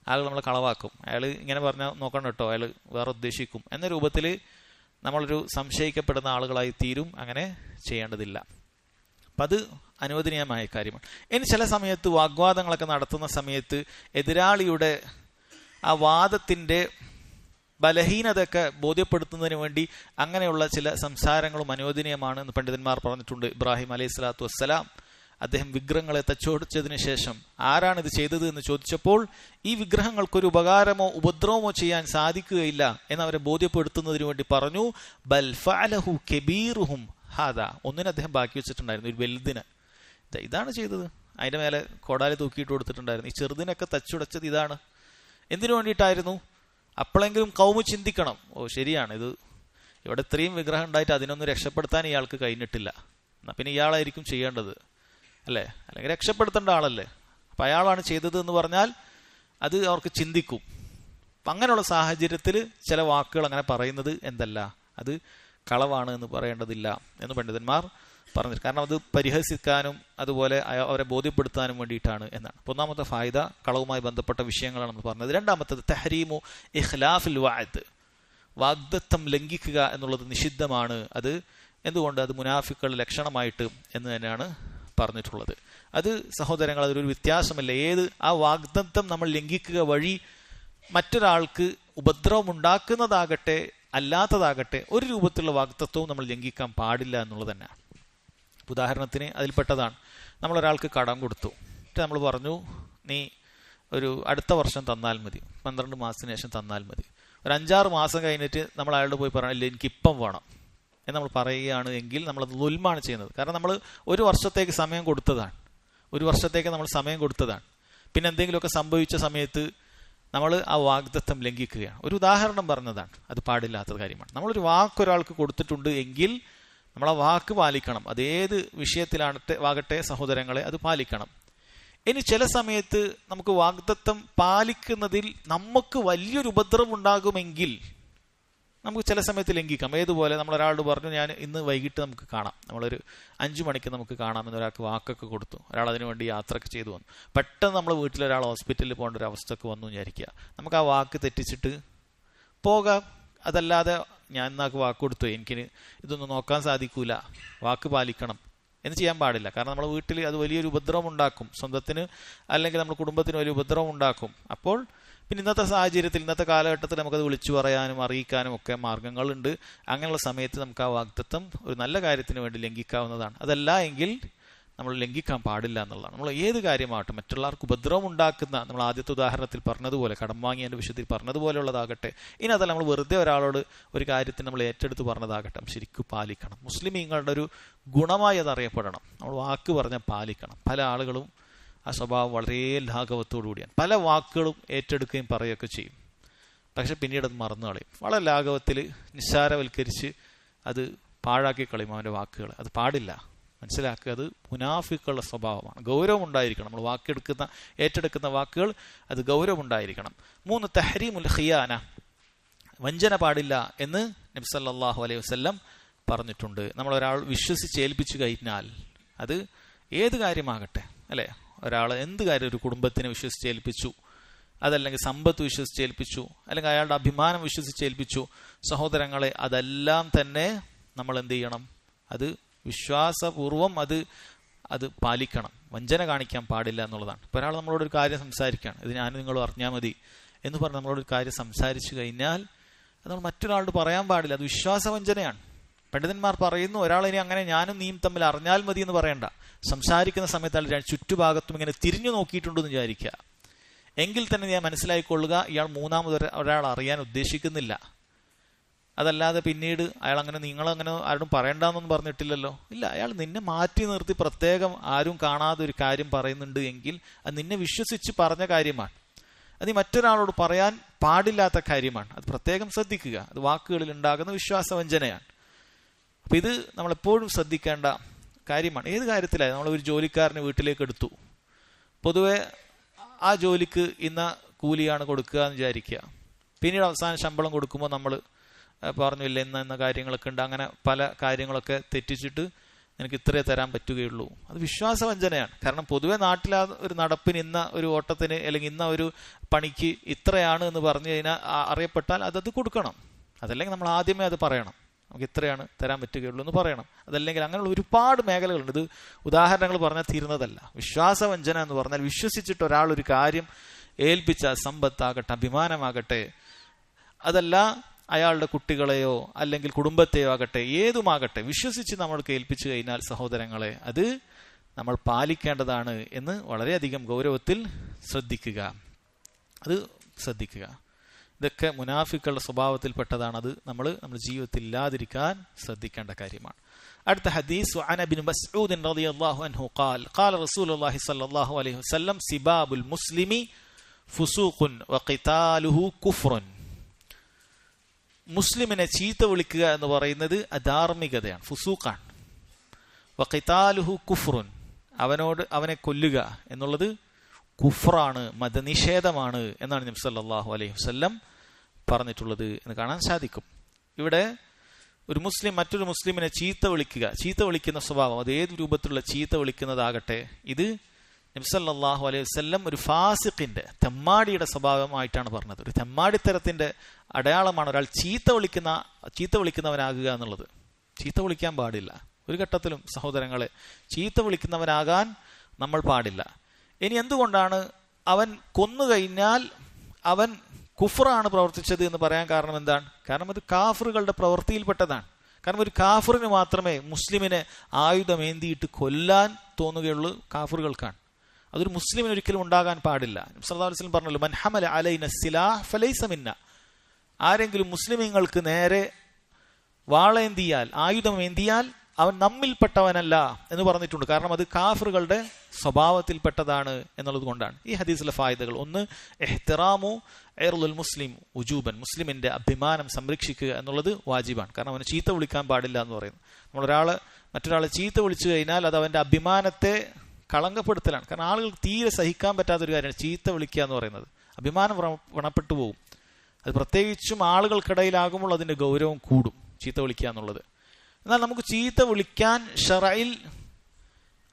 ആളുകൾ നമ്മളെ കളവാക്കും. അയാൾ ഇങ്ങനെ പറഞ്ഞാൽ നോക്കണം കേട്ടോ, അയാൾ വേറെ ഉദ്ദേശിക്കും എന്ന രൂപത്തിൽ നമ്മളൊരു സംശയിക്കപ്പെടുന്ന ആളുകളായി തീരും. അങ്ങനെ ചെയ്യേണ്ടതില്ല. അപ്പം അത് അനുവദനീയമായ കാര്യമാണ്. ഇനി ചില സമയത്ത് വാഗ്വാദങ്ങളൊക്കെ നടത്തുന്ന സമയത്ത് എതിരാളിയുടെ ആ വാദത്തിൻ്റെ ബലഹീനതയൊക്കെ ബോധ്യപ്പെടുത്തുന്നതിന് വേണ്ടി അങ്ങനെയുള്ള ചില സംസാരങ്ങളും അനുവദനീയമാണ് എന്ന് പണ്ഡിതന്മാർ പറഞ്ഞിട്ടുണ്ട്. ഇബ്രാഹിം അലൈഹി സ്വലാത്തു വസ്സലാം അദ്ദേഹം വിഗ്രഹങ്ങളെ തച്ചോടിച്ചതിന് ശേഷം ആരാണിത് ചെയ്തത് എന്ന് ചോദിച്ചപ്പോൾ ഈ വിഗ്രഹങ്ങൾക്കൊരു ഉപകാരമോ ഉപദ്രവമോ ചെയ്യാൻ സാധിക്കുകയില്ല എന്നവരെ ബോധ്യപ്പെടുത്തുന്നതിന് വേണ്ടി പറഞ്ഞു, ബൽ ഫഅലഹു കബീറുഹും ഹാദാ. ഒന്നിനെ അദ്ദേഹം ബാക്കി വെച്ചിട്ടുണ്ടായിരുന്നു, ഒരു വലുതിന്. ഇതാണ് ചെയ്തത്. അതിന്റെ മേലെ കൊടാലി തൂക്കിയിട്ട് കൊടുത്തിട്ടുണ്ടായിരുന്നു. ഈ ചെറുതിനൊക്കെ തച്ചുടച്ചത് ഇതാണ്. എന്തിനു വേണ്ടിയിട്ടായിരുന്നു? അപ്പോഴെങ്കിലും കൗമ് ചിന്തിക്കണം, ഓ ശരിയാണ്, ഇത് ഇവിടെ ഇത്രയും വിഗ്രഹം ഉണ്ടായിട്ട് അതിനൊന്നും രക്ഷപ്പെടുത്താൻ ഇയാൾക്ക് കഴിഞ്ഞിട്ടില്ല, എന്നാ പിന്നെ ഇയാളായിരിക്കും ചെയ്യേണ്ടത് അല്ലേ, അല്ലെങ്കിൽ രക്ഷപ്പെടുത്തേണ്ട ആളല്ലേ, അപ്പം അയാളാണ് ചെയ്തത് എന്ന് പറഞ്ഞാൽ അത് അവർക്ക് ചിന്തിക്കും. അപ്പം അങ്ങനെയുള്ള സാഹചര്യത്തിൽ ചില വാക്കുകൾ അങ്ങനെ പറയുന്നത് എന്തല്ല, അത് കളവാണ് എന്ന് പറയേണ്ടതില്ല എന്ന് പണ്ഡിതന്മാർ പറഞ്ഞിട്ട്. കാരണം അത് പരിഹസിക്കാനും അതുപോലെ അവരെ ബോധ്യപ്പെടുത്താനും വേണ്ടിയിട്ടാണ് എന്നാണ്. ഒന്നാമത്തെ ഫായിദ കളവുമായി ബന്ധപ്പെട്ട വിഷയങ്ങളാണെന്ന് പറഞ്ഞത്. രണ്ടാമത്തത് തഹരീമു ഇഖ്ലാഫിൽ വഅദ്, വാഗ്ദത്തം ലംഘിക്കുക എന്നുള്ളത് നിഷിദ്ധമാണ്. അത് എന്തുകൊണ്ട്? അത് മുനാഫിക്കുകളുടെ ലക്ഷണമായിട്ട് എന്ന് തന്നെയാണ് പറഞ്ഞിട്ടുള്ളത്. അത് സഹോദരങ്ങൾ, അതിലൊരു വ്യത്യാസമല്ല. ആ വാഗ്ദത്തം നമ്മൾ ലംഘിക്കുക വഴി മറ്റൊരാൾക്ക് ഉപദ്രവം ഉണ്ടാക്കുന്നതാകട്ടെ അല്ലാത്തതാകട്ടെ ഒരു രൂപത്തിലുള്ള വാഗ്ദത്തവും നമ്മൾ ലംഘിക്കാൻ പാടില്ല എന്നുള്ളത് തന്നെയാണ്. ഉദാഹരണത്തിന് അതിൽപ്പെട്ടതാണ്, നമ്മളൊരാൾക്ക് കടം കൊടുത്തു, എന്നിട്ട് നമ്മൾ പറഞ്ഞു നീ ഒരു അടുത്ത വർഷം തന്നാൽ മതി, 12 മാസത്തിന് ശേഷം തന്നാൽ മതി. ഒരു 5-6 മാസം കഴിഞ്ഞിട്ട് നമ്മൾ അയാളോട് പോയി പറയണില്ല എനിക്കിപ്പം വേണം എന്ന് നമ്മൾ പറയുകയാണ് എങ്കിൽ നമ്മളത് ദുൽമാണ് ചെയ്യുന്നത്. കാരണം നമ്മൾ ഒരു വർഷത്തേക്ക് സമയം കൊടുത്തതാണ്, പിന്നെ എന്തെങ്കിലുമൊക്കെ സംഭവിച്ച സമയത്ത് നമ്മൾ ആ വാഗ്ദത്തം ലംഘിക്കുകയാണ്. ഒരു ഉദാഹരണം പറഞ്ഞതാണ്, അത് പാടില്ലാത്ത കാര്യമാണ്. നമ്മളൊരു വാക്ക് ഒരാൾക്ക് കൊടുത്തിട്ടുണ്ട് എങ്കിൽ നമ്മൾ ആ വാക്ക് പാലിക്കണം. അതേത് വിഷയത്തിലാകട്ടെ സഹോദരങ്ങളെ, അത് പാലിക്കണം. ഇനി ചില സമയത്ത് നമുക്ക് വാഗ്ദത്തം പാലിക്കുന്നതിൽ നമുക്ക് വലിയൊരു ഉപദ്രവം ഉണ്ടാകുമെങ്കിൽ നമുക്ക് ചില സമയത്ത് ലംഘിക്കാം. ഏതുപോലെ നമ്മളൊരാളോട് പറഞ്ഞു ഞാൻ ഇന്ന് വൈകിട്ട് നമുക്ക് കാണാം, നമ്മളൊരു 5 മണിക്ക് നമുക്ക് കാണാമെന്ന് ഒരാൾക്ക് വാക്കൊക്കെ കൊടുത്തു, ഒരാൾ അതിനു വേണ്ടി യാത്രയൊക്കെ ചെയ്തു വന്നു. പെട്ടെന്ന് നമ്മൾ വീട്ടിലൊരാൾ ഹോസ്പിറ്റലിൽ പോകേണ്ട ഒരു അവസ്ഥക്ക് വന്നു വിചാരിക്കുക. നമുക്ക് ആ വാക്ക് തെറ്റിച്ചിട്ട് പോകാം. അതല്ലാതെ ഞാൻ എന്നാക്ക് വാക്ക് കൊടുത്തു, എനിക്കിന് ഇതൊന്നും നോക്കാൻ സാധിക്കൂല, വാക്ക് പാലിക്കണം എന്ന് ചെയ്യാൻ പാടില്ല. കാരണം നമ്മുടെ വീട്ടിൽ അത് വലിയൊരു ഉപദ്രവം ഉണ്ടാക്കും, സ്വന്തത്തിന് അല്ലെങ്കിൽ നമ്മുടെ കുടുംബത്തിന് വലിയ ഉപദ്രവം ഉണ്ടാക്കും. അപ്പോൾ പിന്നെ ഇന്നത്തെ സാഹചര്യത്തിൽ, ഇന്നത്തെ കാലഘട്ടത്തിൽ നമുക്കത് വിളിച്ചു പറയാനും അറിയിക്കാനും ഒക്കെ മാർഗങ്ങളുണ്ട്. അങ്ങനെയുള്ള സമയത്ത് നമുക്ക് ആ വാഗ്ദത്തം ഒരു നല്ല കാര്യത്തിന് വേണ്ടി ലംഘിക്കാവുന്നതാണ്. അതല്ല എങ്കിൽ നമ്മൾ ലംഘിക്കാൻ പാടില്ല എന്നുള്ളതാണ്. നമ്മൾ ഏത് കാര്യമാകട്ടെ, മറ്റുള്ളവർക്ക് ഉപദ്രവം ഉണ്ടാക്കുന്ന, നമ്മൾ ആദ്യത്തെ ഉദാഹരണത്തിൽ പറഞ്ഞതുപോലെ, കടം വാങ്ങിയതിൻ്റെ വിഷയത്തിൽ പറഞ്ഞതുപോലെയുള്ളതാകട്ടെ, ഇനി അതല്ല നമ്മൾ വെറുതെ ഒരാളോട് ഒരു കാര്യത്തിന് നമ്മൾ ഏറ്റെടുത്ത് പറഞ്ഞതാകട്ടെ, ശരിക്കും പാലിക്കണം. മുസ്ലിമീങ്ങളുടെ ഒരു ഗുണമായി അത് അറിയപ്പെടണം. നമ്മൾ വാക്ക് പറഞ്ഞാൽ പാലിക്കണം. പല ആളുകളും ആ സ്വഭാവം വളരെ ലാഘവത്തോടു കൂടിയാണ്. പല വാക്കുകളും ഏറ്റെടുക്കുകയും പറയുകയൊക്കെ ചെയ്യും, പക്ഷെ പിന്നീട് അത് മറന്നു കളയും. വളരെ ലാഘവത്തിൽ നിസ്സാരവൽക്കരിച്ച് അത് പാഴാക്കി കളയും അവൻ്റെ വാക്കുകൾ. അത് പാടില്ല, മനസ്സിലാക്കുക. അത് മുനാഫിക്കുള്ള സ്വഭാവമാണ്. ഗൗരവം ഉണ്ടായിരിക്കണം. നമ്മൾ ഏറ്റെടുക്കുന്ന വാക്കുകൾ അത് ഗൗരവം ഉണ്ടായിരിക്കണം. 3 തഹ്രീമുൽ ഖിയാന, വഞ്ചന പാടില്ല എന്ന് നബി സല്ലല്ലാഹു അലൈഹി വസല്ലം പറഞ്ഞിട്ടുണ്ട്. നമ്മളൊരാൾ വിശ്വസിച്ച് ഏൽപ്പിച്ചു കഴിഞ്ഞാൽ, അത് ഏത് കാര്യമാകട്ടെ അല്ലേ, ഒരാൾ എന്ത് കാര്യം, ഒരു കുടുംബത്തിനെ വിശ്വസിച്ചേൽപ്പിച്ചു, അതല്ലെങ്കിൽ സമ്പത്ത് വിശ്വസിച്ചേൽപ്പിച്ചു, അല്ലെങ്കിൽ അയാളുടെ അഭിമാനം വിശ്വസിച്ചേൽപ്പിച്ചു, സഹോദരങ്ങളെ അതെല്ലാം തന്നെ നമ്മൾ എന്ത് ചെയ്യണം, അത് വിശ്വാസപൂർവം അത് പാലിക്കണം. വഞ്ചന കാണിക്കാൻ പാടില്ല എന്നുള്ളതാണ്. ഇപ്പോൾ ഒരാൾ നമ്മളോടൊരു കാര്യം സംസാരിക്കുകയാണ്, ഇത് ഞാൻ നിങ്ങൾ അറിഞ്ഞാൽ മതി എന്ന് പറഞ്ഞ് നമ്മളോടൊരു കാര്യം സംസാരിച്ചു കഴിഞ്ഞാൽ അത് നമ്മൾ മറ്റൊരാളോട് പറയാൻ പാടില്ല. അത് വിശ്വാസവഞ്ചനയാണ്. പണ്ഡിതന്മാർ പറയുന്നു, ഒരാളിനി അങ്ങനെ ഞാനും നീയും തമ്മിൽ അറിഞ്ഞാൽ മതി എന്ന് പറയണ്ട. സംസാരിക്കുന്ന സമയത്ത് അയാൾ ചുറ്റുഭാഗത്തും ഇങ്ങനെ തിരിഞ്ഞു നോക്കിയിട്ടുണ്ടെന്ന് വിചാരിക്കുക. എങ്കിൽ തന്നെ ഞാൻ മനസ്സിലായിക്കൊള്ളുക, ഇയാൾ ഒരാൾ അറിയാൻ ഉദ്ദേശിക്കുന്നില്ല. അതല്ലാതെ പിന്നീട് അയാൾ അങ്ങനെ നിങ്ങളങ്ങനെ ആരോടും പറയണ്ടെന്നൊന്നും പറഞ്ഞിട്ടില്ലല്ലോ. ഇല്ല, അയാൾ നിന്നെ മാറ്റി നിർത്തി പ്രത്യേകം ആരും കാണാതെ ഒരു കാര്യം പറയുന്നുണ്ട് എങ്കിൽ അത് നിന്നെ വിശ്വസിച്ച് പറഞ്ഞ കാര്യമാണ്. അത് മറ്റൊരാളോട് പറയാൻ പാടില്ലാത്ത കാര്യമാണ്. അത് പ്രത്യേകം ശ്രദ്ധിക്കുക. അത് വാക്കുകളിൽ ഉണ്ടാകുന്ന വിശ്വാസവഞ്ചനയാണ്. അപ്പം ഇത് നമ്മളെപ്പോഴും ശ്രദ്ധിക്കേണ്ട കാര്യമാണ്. ഏത് കാര്യത്തിലായി നമ്മളൊരു ജോലിക്കാരനെ വീട്ടിലേക്ക് എടുത്തു, പൊതുവെ ആ ജോലിക്ക് ഇന്ന കൂലിയാണ് കൊടുക്കുക എന്ന് വിചാരിക്കുക. പിന്നീട് അവസാനം ശമ്പളം കൊടുക്കുമ്പോൾ നമ്മൾ പറഞ്ഞില്ല എന്ന കാര്യങ്ങളൊക്കെ ഉണ്ട്. അങ്ങനെ പല കാര്യങ്ങളൊക്കെ തെറ്റിച്ചിട്ട് എനിക്ക് ഇത്രേ തരാൻ പറ്റുകയുള്ളൂ. അത് വിശ്വാസവഞ്ചനയാണ്. കാരണം പൊതുവെ നാട്ടിൽ ഒരു നടപ്പിന്, ഇന്ന ഒരു ഓട്ടത്തിന് അല്ലെങ്കിൽ ഇന്ന ഒരു പണിക്ക് ഇത്രയാണ് എന്ന് പറഞ്ഞു കഴിഞ്ഞാൽ അറിയപ്പെട്ടാൽ അത് കൊടുക്കണം. അതല്ലെങ്കിൽ നമ്മൾ ആദ്യമേ അത് പറയണം, നമുക്ക് ഇത്രയാണ് തരാൻ പറ്റുകയുള്ളൂ എന്ന് പറയണം. അതല്ലെങ്കിൽ അങ്ങനെയുള്ള ഒരുപാട് മേഖലകളുണ്ട്. ഇത് ഉദാഹരണങ്ങൾ പറഞ്ഞാൽ തീരുന്നതല്ല. വിശ്വാസവഞ്ചന എന്ന് പറഞ്ഞാൽ വിശ്വസിച്ചിട്ട് ഒരാളൊരു കാര്യം ഏൽപ്പിച്ച, സമ്പത്താകട്ടെ അഭിമാനമാകട്ടെ, അതല്ല അയാളുടെ കുട്ടികളെയോ അല്ലെങ്കിൽ കുടുംബത്തെയോ ആകട്ടെ, ഏതുമാകട്ടെ, വിശ്വസിച്ച് നമ്മൾക്ക് ഏൽപ്പിച്ചു കഴിഞ്ഞാൽ സഹോദരങ്ങളെ അത് നമ്മൾ പാലിക്കേണ്ടതാണ് എന്ന് വളരെയധികം ഗൗരവത്തിൽ ശ്രദ്ധിക്കുക. ഇതൊക്കെ മുനാഫിക്കുകളുടെ സ്വഭാവത്തിൽപ്പെട്ടതാണ്. അത് നമ്മുടെ ജീവിതത്തിൽ ഇല്ലാതിരിക്കാൻ ശ്രദ്ധിക്കേണ്ട കാര്യമാണ്. അടുത്ത ഹദീസ്, അൻ ഇബ്നു മസ്ഊദ് റളിയല്ലാഹു അൻഹു ഖാൽ ഖാല റസൂലുള്ളാഹി സ്വല്ലല്ലാഹു അലൈഹി വസല്ലം സിബാബുൽ മുസ്ലിമി ഫുസൂഖുൻ വഖിതാലുഹു കുഫ്റുൻ. മുസ്ലിമിനെ ചീത്ത വിളിക്കുക എന്ന് പറയുന്നത് അധാർമികതയാണ്, ഫുസൂഖാണ്. വഖിതാലുഹു കുഫ്റുൻ, അവനെ കൊല്ലുക എന്നുള്ളത് കുഫ്റാണ്, മതനിഷേധമാണ് എന്നാണ് നബി സല്ലല്ലാഹു അലൈഹി വസല്ലം പറഞ്ഞിട്ടുള്ളത് എന്ന് കാണാൻ സാധിക്കും. ഇവിടെ ഒരു മുസ്ലിം മറ്റൊരു മുസ്ലിമിനെ ചീത്ത വിളിക്കുന്ന സ്വഭാവം, അത് ഏത് രൂപത്തിലുള്ള ചീത്ത വിളിക്കുന്നതാകട്ടെ, ഇത് നബി സല്ലല്ലാഹു അലൈഹി വസല്ലം ഒരു ഫാസിഖിന്റെ, തെമ്മാടിയുടെ സ്വഭാവമായിട്ടാണ് പറഞ്ഞത്. ഒരു തെമ്മാടിത്തരത്തിന്റെ അടയാളമാണ് ഒരാൾ ചീത്ത വിളിക്കുന്നവനാകുക എന്നുള്ളത്. ചീത്ത വിളിക്കാൻ പാടില്ല ഒരു ഘട്ടത്തിലും സഹോദരങ്ങളെ. ചീത്ത വിളിക്കുന്നവനാകാൻ നമ്മൾ പാടില്ല. ഇനി എന്തുകൊണ്ടാണ് അവൻ കൊന്നുകഴിഞ്ഞാൽ അവൻ കുഫ്റാണ് പ്രവർത്തിച്ചത് എന്ന് പറയാൻ കാരണം എന്താണ്? കാരണം അത് കാഫറുകളുടെ പ്രവൃത്തിയിൽപ്പെട്ടതാണ്. കാരണം ഒരു കാഫിറിന് മാത്രമേ മുസ്ലിമിനെ ആയുധമേന്തിയിട്ട് കൊല്ലാൻ തോന്നുകയുള്ളൂ, കാഫിറുകൾക്കാണ്. അതൊരു മുസ്ലിമിന് ഒരിക്കലും ഉണ്ടാകാൻ പാടില്ല. നബി സല്ലല്ലാഹു അലൈഹി വസല്ലം പറഞ്ഞല്ലോ, മൻ ഹമല അലൈന സിലാഹ് ഫലൈസ മിന്ന. ആരെങ്കിലും മുസ്ലിമീങ്ങൾക്ക് നേരെ വാളേന്തിയാൽ, ആയുധമേന്തിയാൽ അവൻ നമ്മിൽപ്പെട്ടവനല്ല എന്ന് പറഞ്ഞിട്ടുണ്ട്. കാരണം അത് കാഫിറുകളുടെ സ്വഭാവത്തിൽപ്പെട്ടതാണ് എന്നുള്ളത് കൊണ്ടാണ്. ഈ ഹദീസിലെ ഫായിദകൾ: ഒന്ന്, ഇഹ്തിറാമു ഇർളുൽ മുസ്ലിം ഉജൂബൻ, മുസ്ലിമിന്റെ അഭിമാനം സംരക്ഷിക്കുക എന്നുള്ളത് വാജിബാണ്. കാരണം അവന് ചീത്ത വിളിക്കാൻ പാടില്ല എന്ന് പറയുന്നു. മറ്റൊരാളെ ചീത്ത വിളിച്ചു കഴിഞ്ഞാൽ അത് അവന്റെ അഭിമാനത്തെ കളങ്കപ്പെടുത്തലാണ്. കാരണം ആളുകൾക്ക് തീരെ സഹിക്കാൻ പറ്റാത്തൊരു കാര്യമാണ് ചീത്ത വിളിക്കുക എന്ന് പറയുന്നത്. അഭിമാനം വ്രണപ്പെട്ടു പോകും. അത് പ്രത്യേകിച്ചും ആളുകൾക്കിടയിലാകുമ്പോൾ അതിന്റെ ഗൗരവം കൂടും, ചീത്ത വിളിക്കുക എന്നുള്ളത്. എന്നാൽ നമുക്ക് ചീത്ത വിളിക്കാൻ ശറയിൽ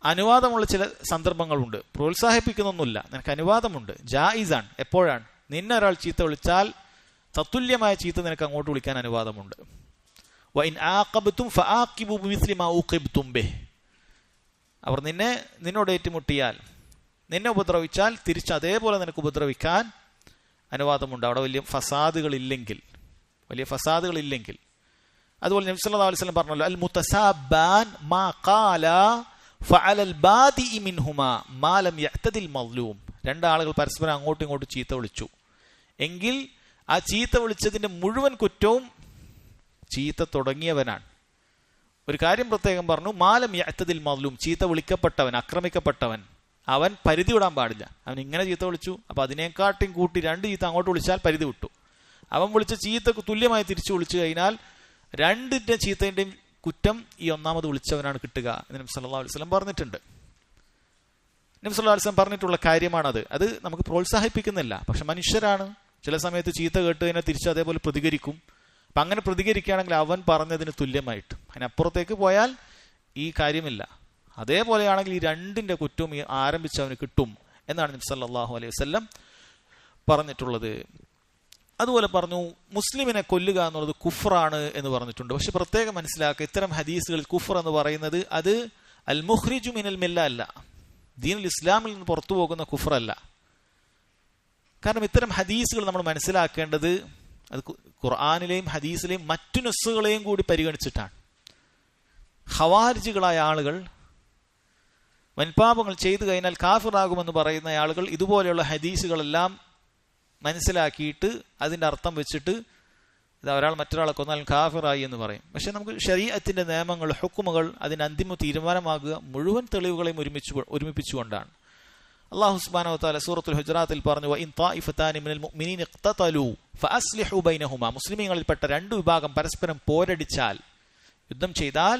അനുവാദമുള്ള ചില സന്ദർഭങ്ങളുണ്ട്. പ്രോത്സാഹിപ്പിക്കുന്നൊന്നുമില്ല, നിനക്ക് അനുവാദമുണ്ട്, ജായിസാണ്. എപ്പോഴാണ്? നിന്നെ ഒരാൾ ചീത്ത വിളിച്ചാൽ തത്തുല്യമായ ചീത്ത നിനക്ക് അങ്ങോട്ട് വിളിക്കാൻ അനുവാദമുണ്ട്. വഇൻ ആഖബതും ഫആഖിബു ബിമിസ്ലി മാ ഉഖിബ്തും ബിഹി. അവർ നിന്നോട് ഏറ്റുമുട്ടിയാൽ, നിന്നെ ഉപദ്രവിച്ചാൽ തിരിച്ച് അതേപോലെ നിനക്ക് ഉപദ്രവിക്കാൻ അനുവാദമുണ്ട്, അവിടെ വലിയ ഫസാദുകളില്ലെങ്കിൽ. അതുപോലെ നബി സല്ലല്ലാഹു അലൈഹി വസല്ലം പറഞ്ഞല്ലോ, അൽ മുതസാബാൻ മാ ഖാല ഫഅലൽ ബാദിഇ മിൻഹുമാ മാ ലം യഅ്തദിൽ മദ്ലൂം. രണ്ടാളുകൾ പരസ്പരം അങ്ങോട്ടും ഇങ്ങോട്ടും ചീത്ത വിളിച്ചു എങ്കിൽ ആ ചീത്ത വിളിച്ചതിന്റെ മുഴുവൻ കുറ്റവും ചീത്ത തുടങ്ങിയവനാണ്. ഒരു കാര്യം പ്രത്യേകം പറഞ്ഞു, മാലം യഅ്തദിൽ മദ്ലൂം, ചീത്ത വിളിക്കപ്പെട്ടവൻ, ആക്രമിക്കപ്പെട്ടവൻ, അവൻ പരിധി വിടാൻ പാടില്ല. അവൻ ഇങ്ങനെ ചീത്ത വിളിച്ചു, അപ്പൊ അതിനെക്കാട്ടും കൂട്ടി 2 ചീത്ത അങ്ങോട്ട് വിളിച്ചാൽ പരിധി വിട്ടു. അവൻ വിളിച്ച ചീത്തക്ക് തുല്യമായി തിരിച്ചു വിളിച്ചു കഴിഞ്ഞാൽ 2 ചീത്തന്റെയും കുറ്റം ഈ ഒന്നാമത് വിളിച്ചവനാണ് കിട്ടുക എന്ന് നബി സല്ലല്ലാഹു അലൈഹി വസല്ലം പറഞ്ഞിട്ടുണ്ട്. നബി സല്ലല്ലാഹു അലൈഹി വസല്ലം പറഞ്ഞിട്ടുള്ള കാര്യമാണത്. അത് നമുക്ക് പ്രോത്സാഹിപ്പിക്കുന്നില്ല. പക്ഷെ മനുഷ്യരാണ്, ചില സമയത്ത് ചീത്ത കേട്ട് കഴിഞ്ഞാൽ തിരിച്ച് അതേപോലെ പ്രതികരിക്കും. അപ്പം അങ്ങനെ പ്രതികരിക്കുകയാണെങ്കിൽ അവൻ പറഞ്ഞതിന് തുല്യമായിട്ട്, അതിനപ്പുറത്തേക്ക് പോയാൽ ഈ കാര്യമില്ല. അതേപോലെയാണെങ്കിൽ ഈ 2ന്റെ കുറ്റവും ഈ ആരംഭിച്ചവന് കിട്ടും എന്നാണ് നബി സല്ലല്ലാഹു അലൈഹി വസല്ലം പറഞ്ഞിട്ടുള്ളത്. അതുപോലെ പറഞ്ഞു, മുസ്ലിമിനെ കൊല്ലുക എന്നുള്ളത് കുഫ്റാണ് എന്ന് പറഞ്ഞിട്ടുണ്ട്. പക്ഷെ പ്രത്യേകം മനസ്സിലാക്കുക, ഇത്തരം ഹദീസുകളിൽ കുഫർ എന്ന് പറയുന്നത് അത് അൽ മുഖ്രിജു മിനൽ മില്ല അല്ല, ദീനുൽ ഇസ്ലാമിൽ നിന്ന് പുറത്തു പോകുന്ന കുഫ്റല്ല. കാരണം ഇത്തരം ഹദീസുകൾ നമ്മൾ മനസ്സിലാക്കേണ്ടത് അത് ഖുർആനിലെയും ഹദീസിലെയും മറ്റു നസ്സുകളെയും കൂടി പരിഗണിച്ചിട്ടാണ്. ഖവാരിജുകളായ ആളുകൾ, വൻപാപങ്ങൾ ചെയ്തു കഴിഞ്ഞാൽ കാഫിറാകുമെന്ന് പറയുന്ന ആളുകൾ ഇതുപോലെയുള്ള ഹദീസുകളെല്ലാം മനസ്സിലാക്കിയിട്ട് അതിന്റെ അർത്ഥം വെച്ചിട്ട് ഇത് ഒരാൾ മറ്റൊരാളെ കൊന്നാൽ കാഫിറായി എന്ന് പറയും. പക്ഷെ നമുക്ക് ശരീഅത്തിന്റെ നിയമങ്ങൾ, ഹുക്കുമുകൾ, അതിന്റെ അന്തിമ തീരുമാനമാകുക മുഴുവൻ തെളിവുകളെയും ഒരുമിപ്പിച്ചുകൊണ്ടാണ്. അല്ലാഹു സുബ്ഹാനഹു വ തആല സൂറത്തുൽ ഹുജറാത്തിൽ പറഞ്ഞു, വഇൻ ത്വായിഫതാനി മിനൽ മുഅ്മിനീന ഇഖ്തതലൂ ഫഅസ്ലിഹു ബൈനഹുമാ. മുസ്ലിമീങ്ങളിൽപ്പെട്ട 2 വിഭാഗം പരസ്പരം പോരടിച്ചാൽ, യുദ്ധം ചെയ്താൽ,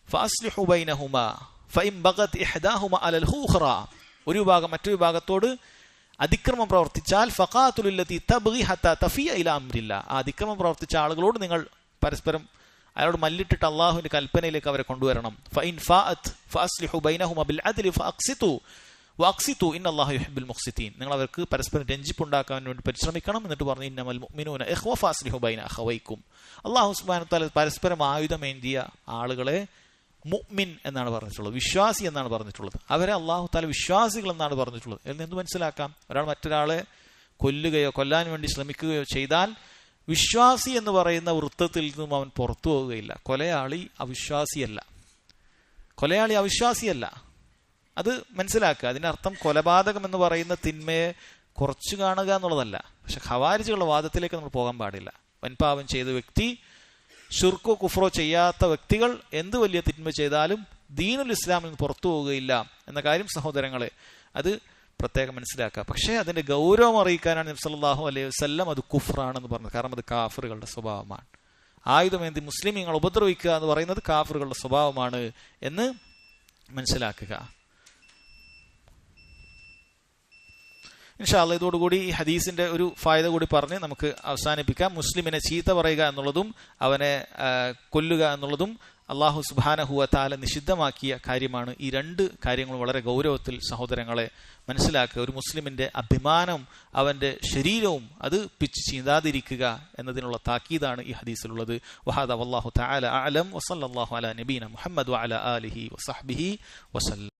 ഫഅസ്ലിഹു ബൈനഹുമാ ഫഇൻ ബഗത് ഇഹ്ദാഹുമാ അലൽ ഖുഖറ, ഒരു വിഭാഗം മറ്റൊരു വിഭാഗത്തോട് അതിക്രമം പ്രവർത്തിച്ചാൽ, ഫഖാതുലുല്ലതി തബ്ഗി ഹത്താ തഫിയ ഇലാ അംരില്ലാ, ആ അതിക്രമം പ്രവർത്തിച്ച ആളുകളോട് നിങ്ങൾ പരസ്പരം അയാളോട് മല്ലിട്ടിട്ട് അള്ളാഹുവിന്റെ കൽപ്പനയിലേക്ക് അവരെ കൊണ്ടുവരണം. ഫഇൻ ഫാഅത് ഫഅസ്ലിഹു ബൈനഹുമാ ബിൽ അദ്ലി വഅഖ്സിതു ഇന്നല്ലാഹ യുഹിബ്ബുൽ മുഖ്സിതീൻ. നിങ്ങൾ അവർക്ക് പരസ്പരം രഞ്ജിപ്പുണ്ടാക്കാൻ വേണ്ടി പരിശ്രമിക്കണം. എന്നിട്ട് പറഞ്ഞു, ഇന്നമൽ മുഅ്മിനൂന ഇഖ്വ ഫഅസ്ലിഹു ബൈന അഖവൈക്കും. അല്ലാഹു സുബ്ഹാനഹു വ തആല പരസ്പരം ആയുധമേന്തിയ ആളുകളെ മുഅ്മിൻ എന്നാണ് പറഞ്ഞിട്ടുള്ളത്, വിശ്വാസി എന്നാണ് പറഞ്ഞിട്ടുള്ളത്. അവരെ അല്ലാഹു തആല വിശ്വാസികൾ എന്നാണ് പറഞ്ഞിട്ടുള്ളത്. എന്ന് എന്ത് മനസ്സിലാക്കാം? ഒരാൾ മറ്റൊരാളെ കൊല്ലുകയോ കൊല്ലാൻ വേണ്ടി ശ്രമിക്കുകയോ ചെയ്താൽ വിശ്വാസി എന്ന് പറയുന്ന വൃത്തത്തിൽ നിന്നും അവൻ പുറത്തു പോവുകയില്ല. കൊലയാളി അവിശ്വാസിയല്ല. അത് മനസ്സിലാക്കുക. അതിനർത്ഥം കൊലപാതകം എന്ന് പറയുന്ന തിന്മയെ കുറച്ചു കാണുക എന്നുള്ളതല്ല. പക്ഷെ ഖവാരിജുകളുടെ വാദത്തിലേക്ക് നമ്മൾ പോകാൻ പാടില്ല. വൻപാപം ചെയ്ത വ്യക്തി, ശിർക്കോ കുഫ്രോ ചെയ്യാത്ത വ്യക്തികൾ എന്ത് വലിയ തിന്മ ചെയ്താലും ദീനുൽ ഇസ്ലാമിൽ നിന്ന് പുറത്തു പോവുകയില്ല എന്ന കാര്യം സഹോദരങ്ങളെ അത് പ്രത്യേകം മനസ്സിലാക്കുക. പക്ഷേ അതിന്റെ ഗൗരവം അറിയിക്കാനാണ് നബി സല്ലല്ലാഹു അലൈഹി വസല്ലം അത് കുഫ്റാണെന്ന് പറഞ്ഞത്. കാരണം അത് കാഫിറുകളുടെ സ്വഭാവമാണ്. ആയുധമേന്തി മുസ്ലിമീങ്ങൾ ഉപദ്രവിക്കുക എന്ന് പറയുന്നത് കാഫിറുകളുടെ സ്വഭാവമാണ് എന്ന് മനസ്സിലാക്കുക. ഇൻഷാ അല്ലാഹ് ഇതോടുകൂടി ഈ ഹദീസിന്റെ ഒരു ഫായദ കൂടി പറഞ്ഞ് നമുക്ക് അവസാനിപ്പിക്കാം. മുസ്ലിമിനെ ചീത്ത പറയുക എന്നുള്ളതും അവനെ കൊല്ലുക എന്നുള്ളതും അല്ലാഹു സുബ്ഹാനഹു വ തആല നിഷിദ്ധമാക്കിയ കാര്യമാണ്. ഈ 2 കാര്യങ്ങൾ വളരെ ഗൗരവത്തിൽ സഹോദരങ്ങളെ മനസ്സിലാക്കുക. ഒരു മുസ്ലിമിന്റെ അഭിമാനം, അവന്റെ ശരീരവും അത് പിച്ച് ചീന്താതിരിക്കുക എന്നതിനുള്ള താക്കീതാണ് ഈ ഹദീസിലുള്ളത്. വഹാദ വല്ലാഹു തആല അഅലം വസല്ലല്ലാഹു അലാ നബീന മുഹമ്മദ് വഅലാ ആലിഹി വസഹ്ബിഹി വസല്ലം.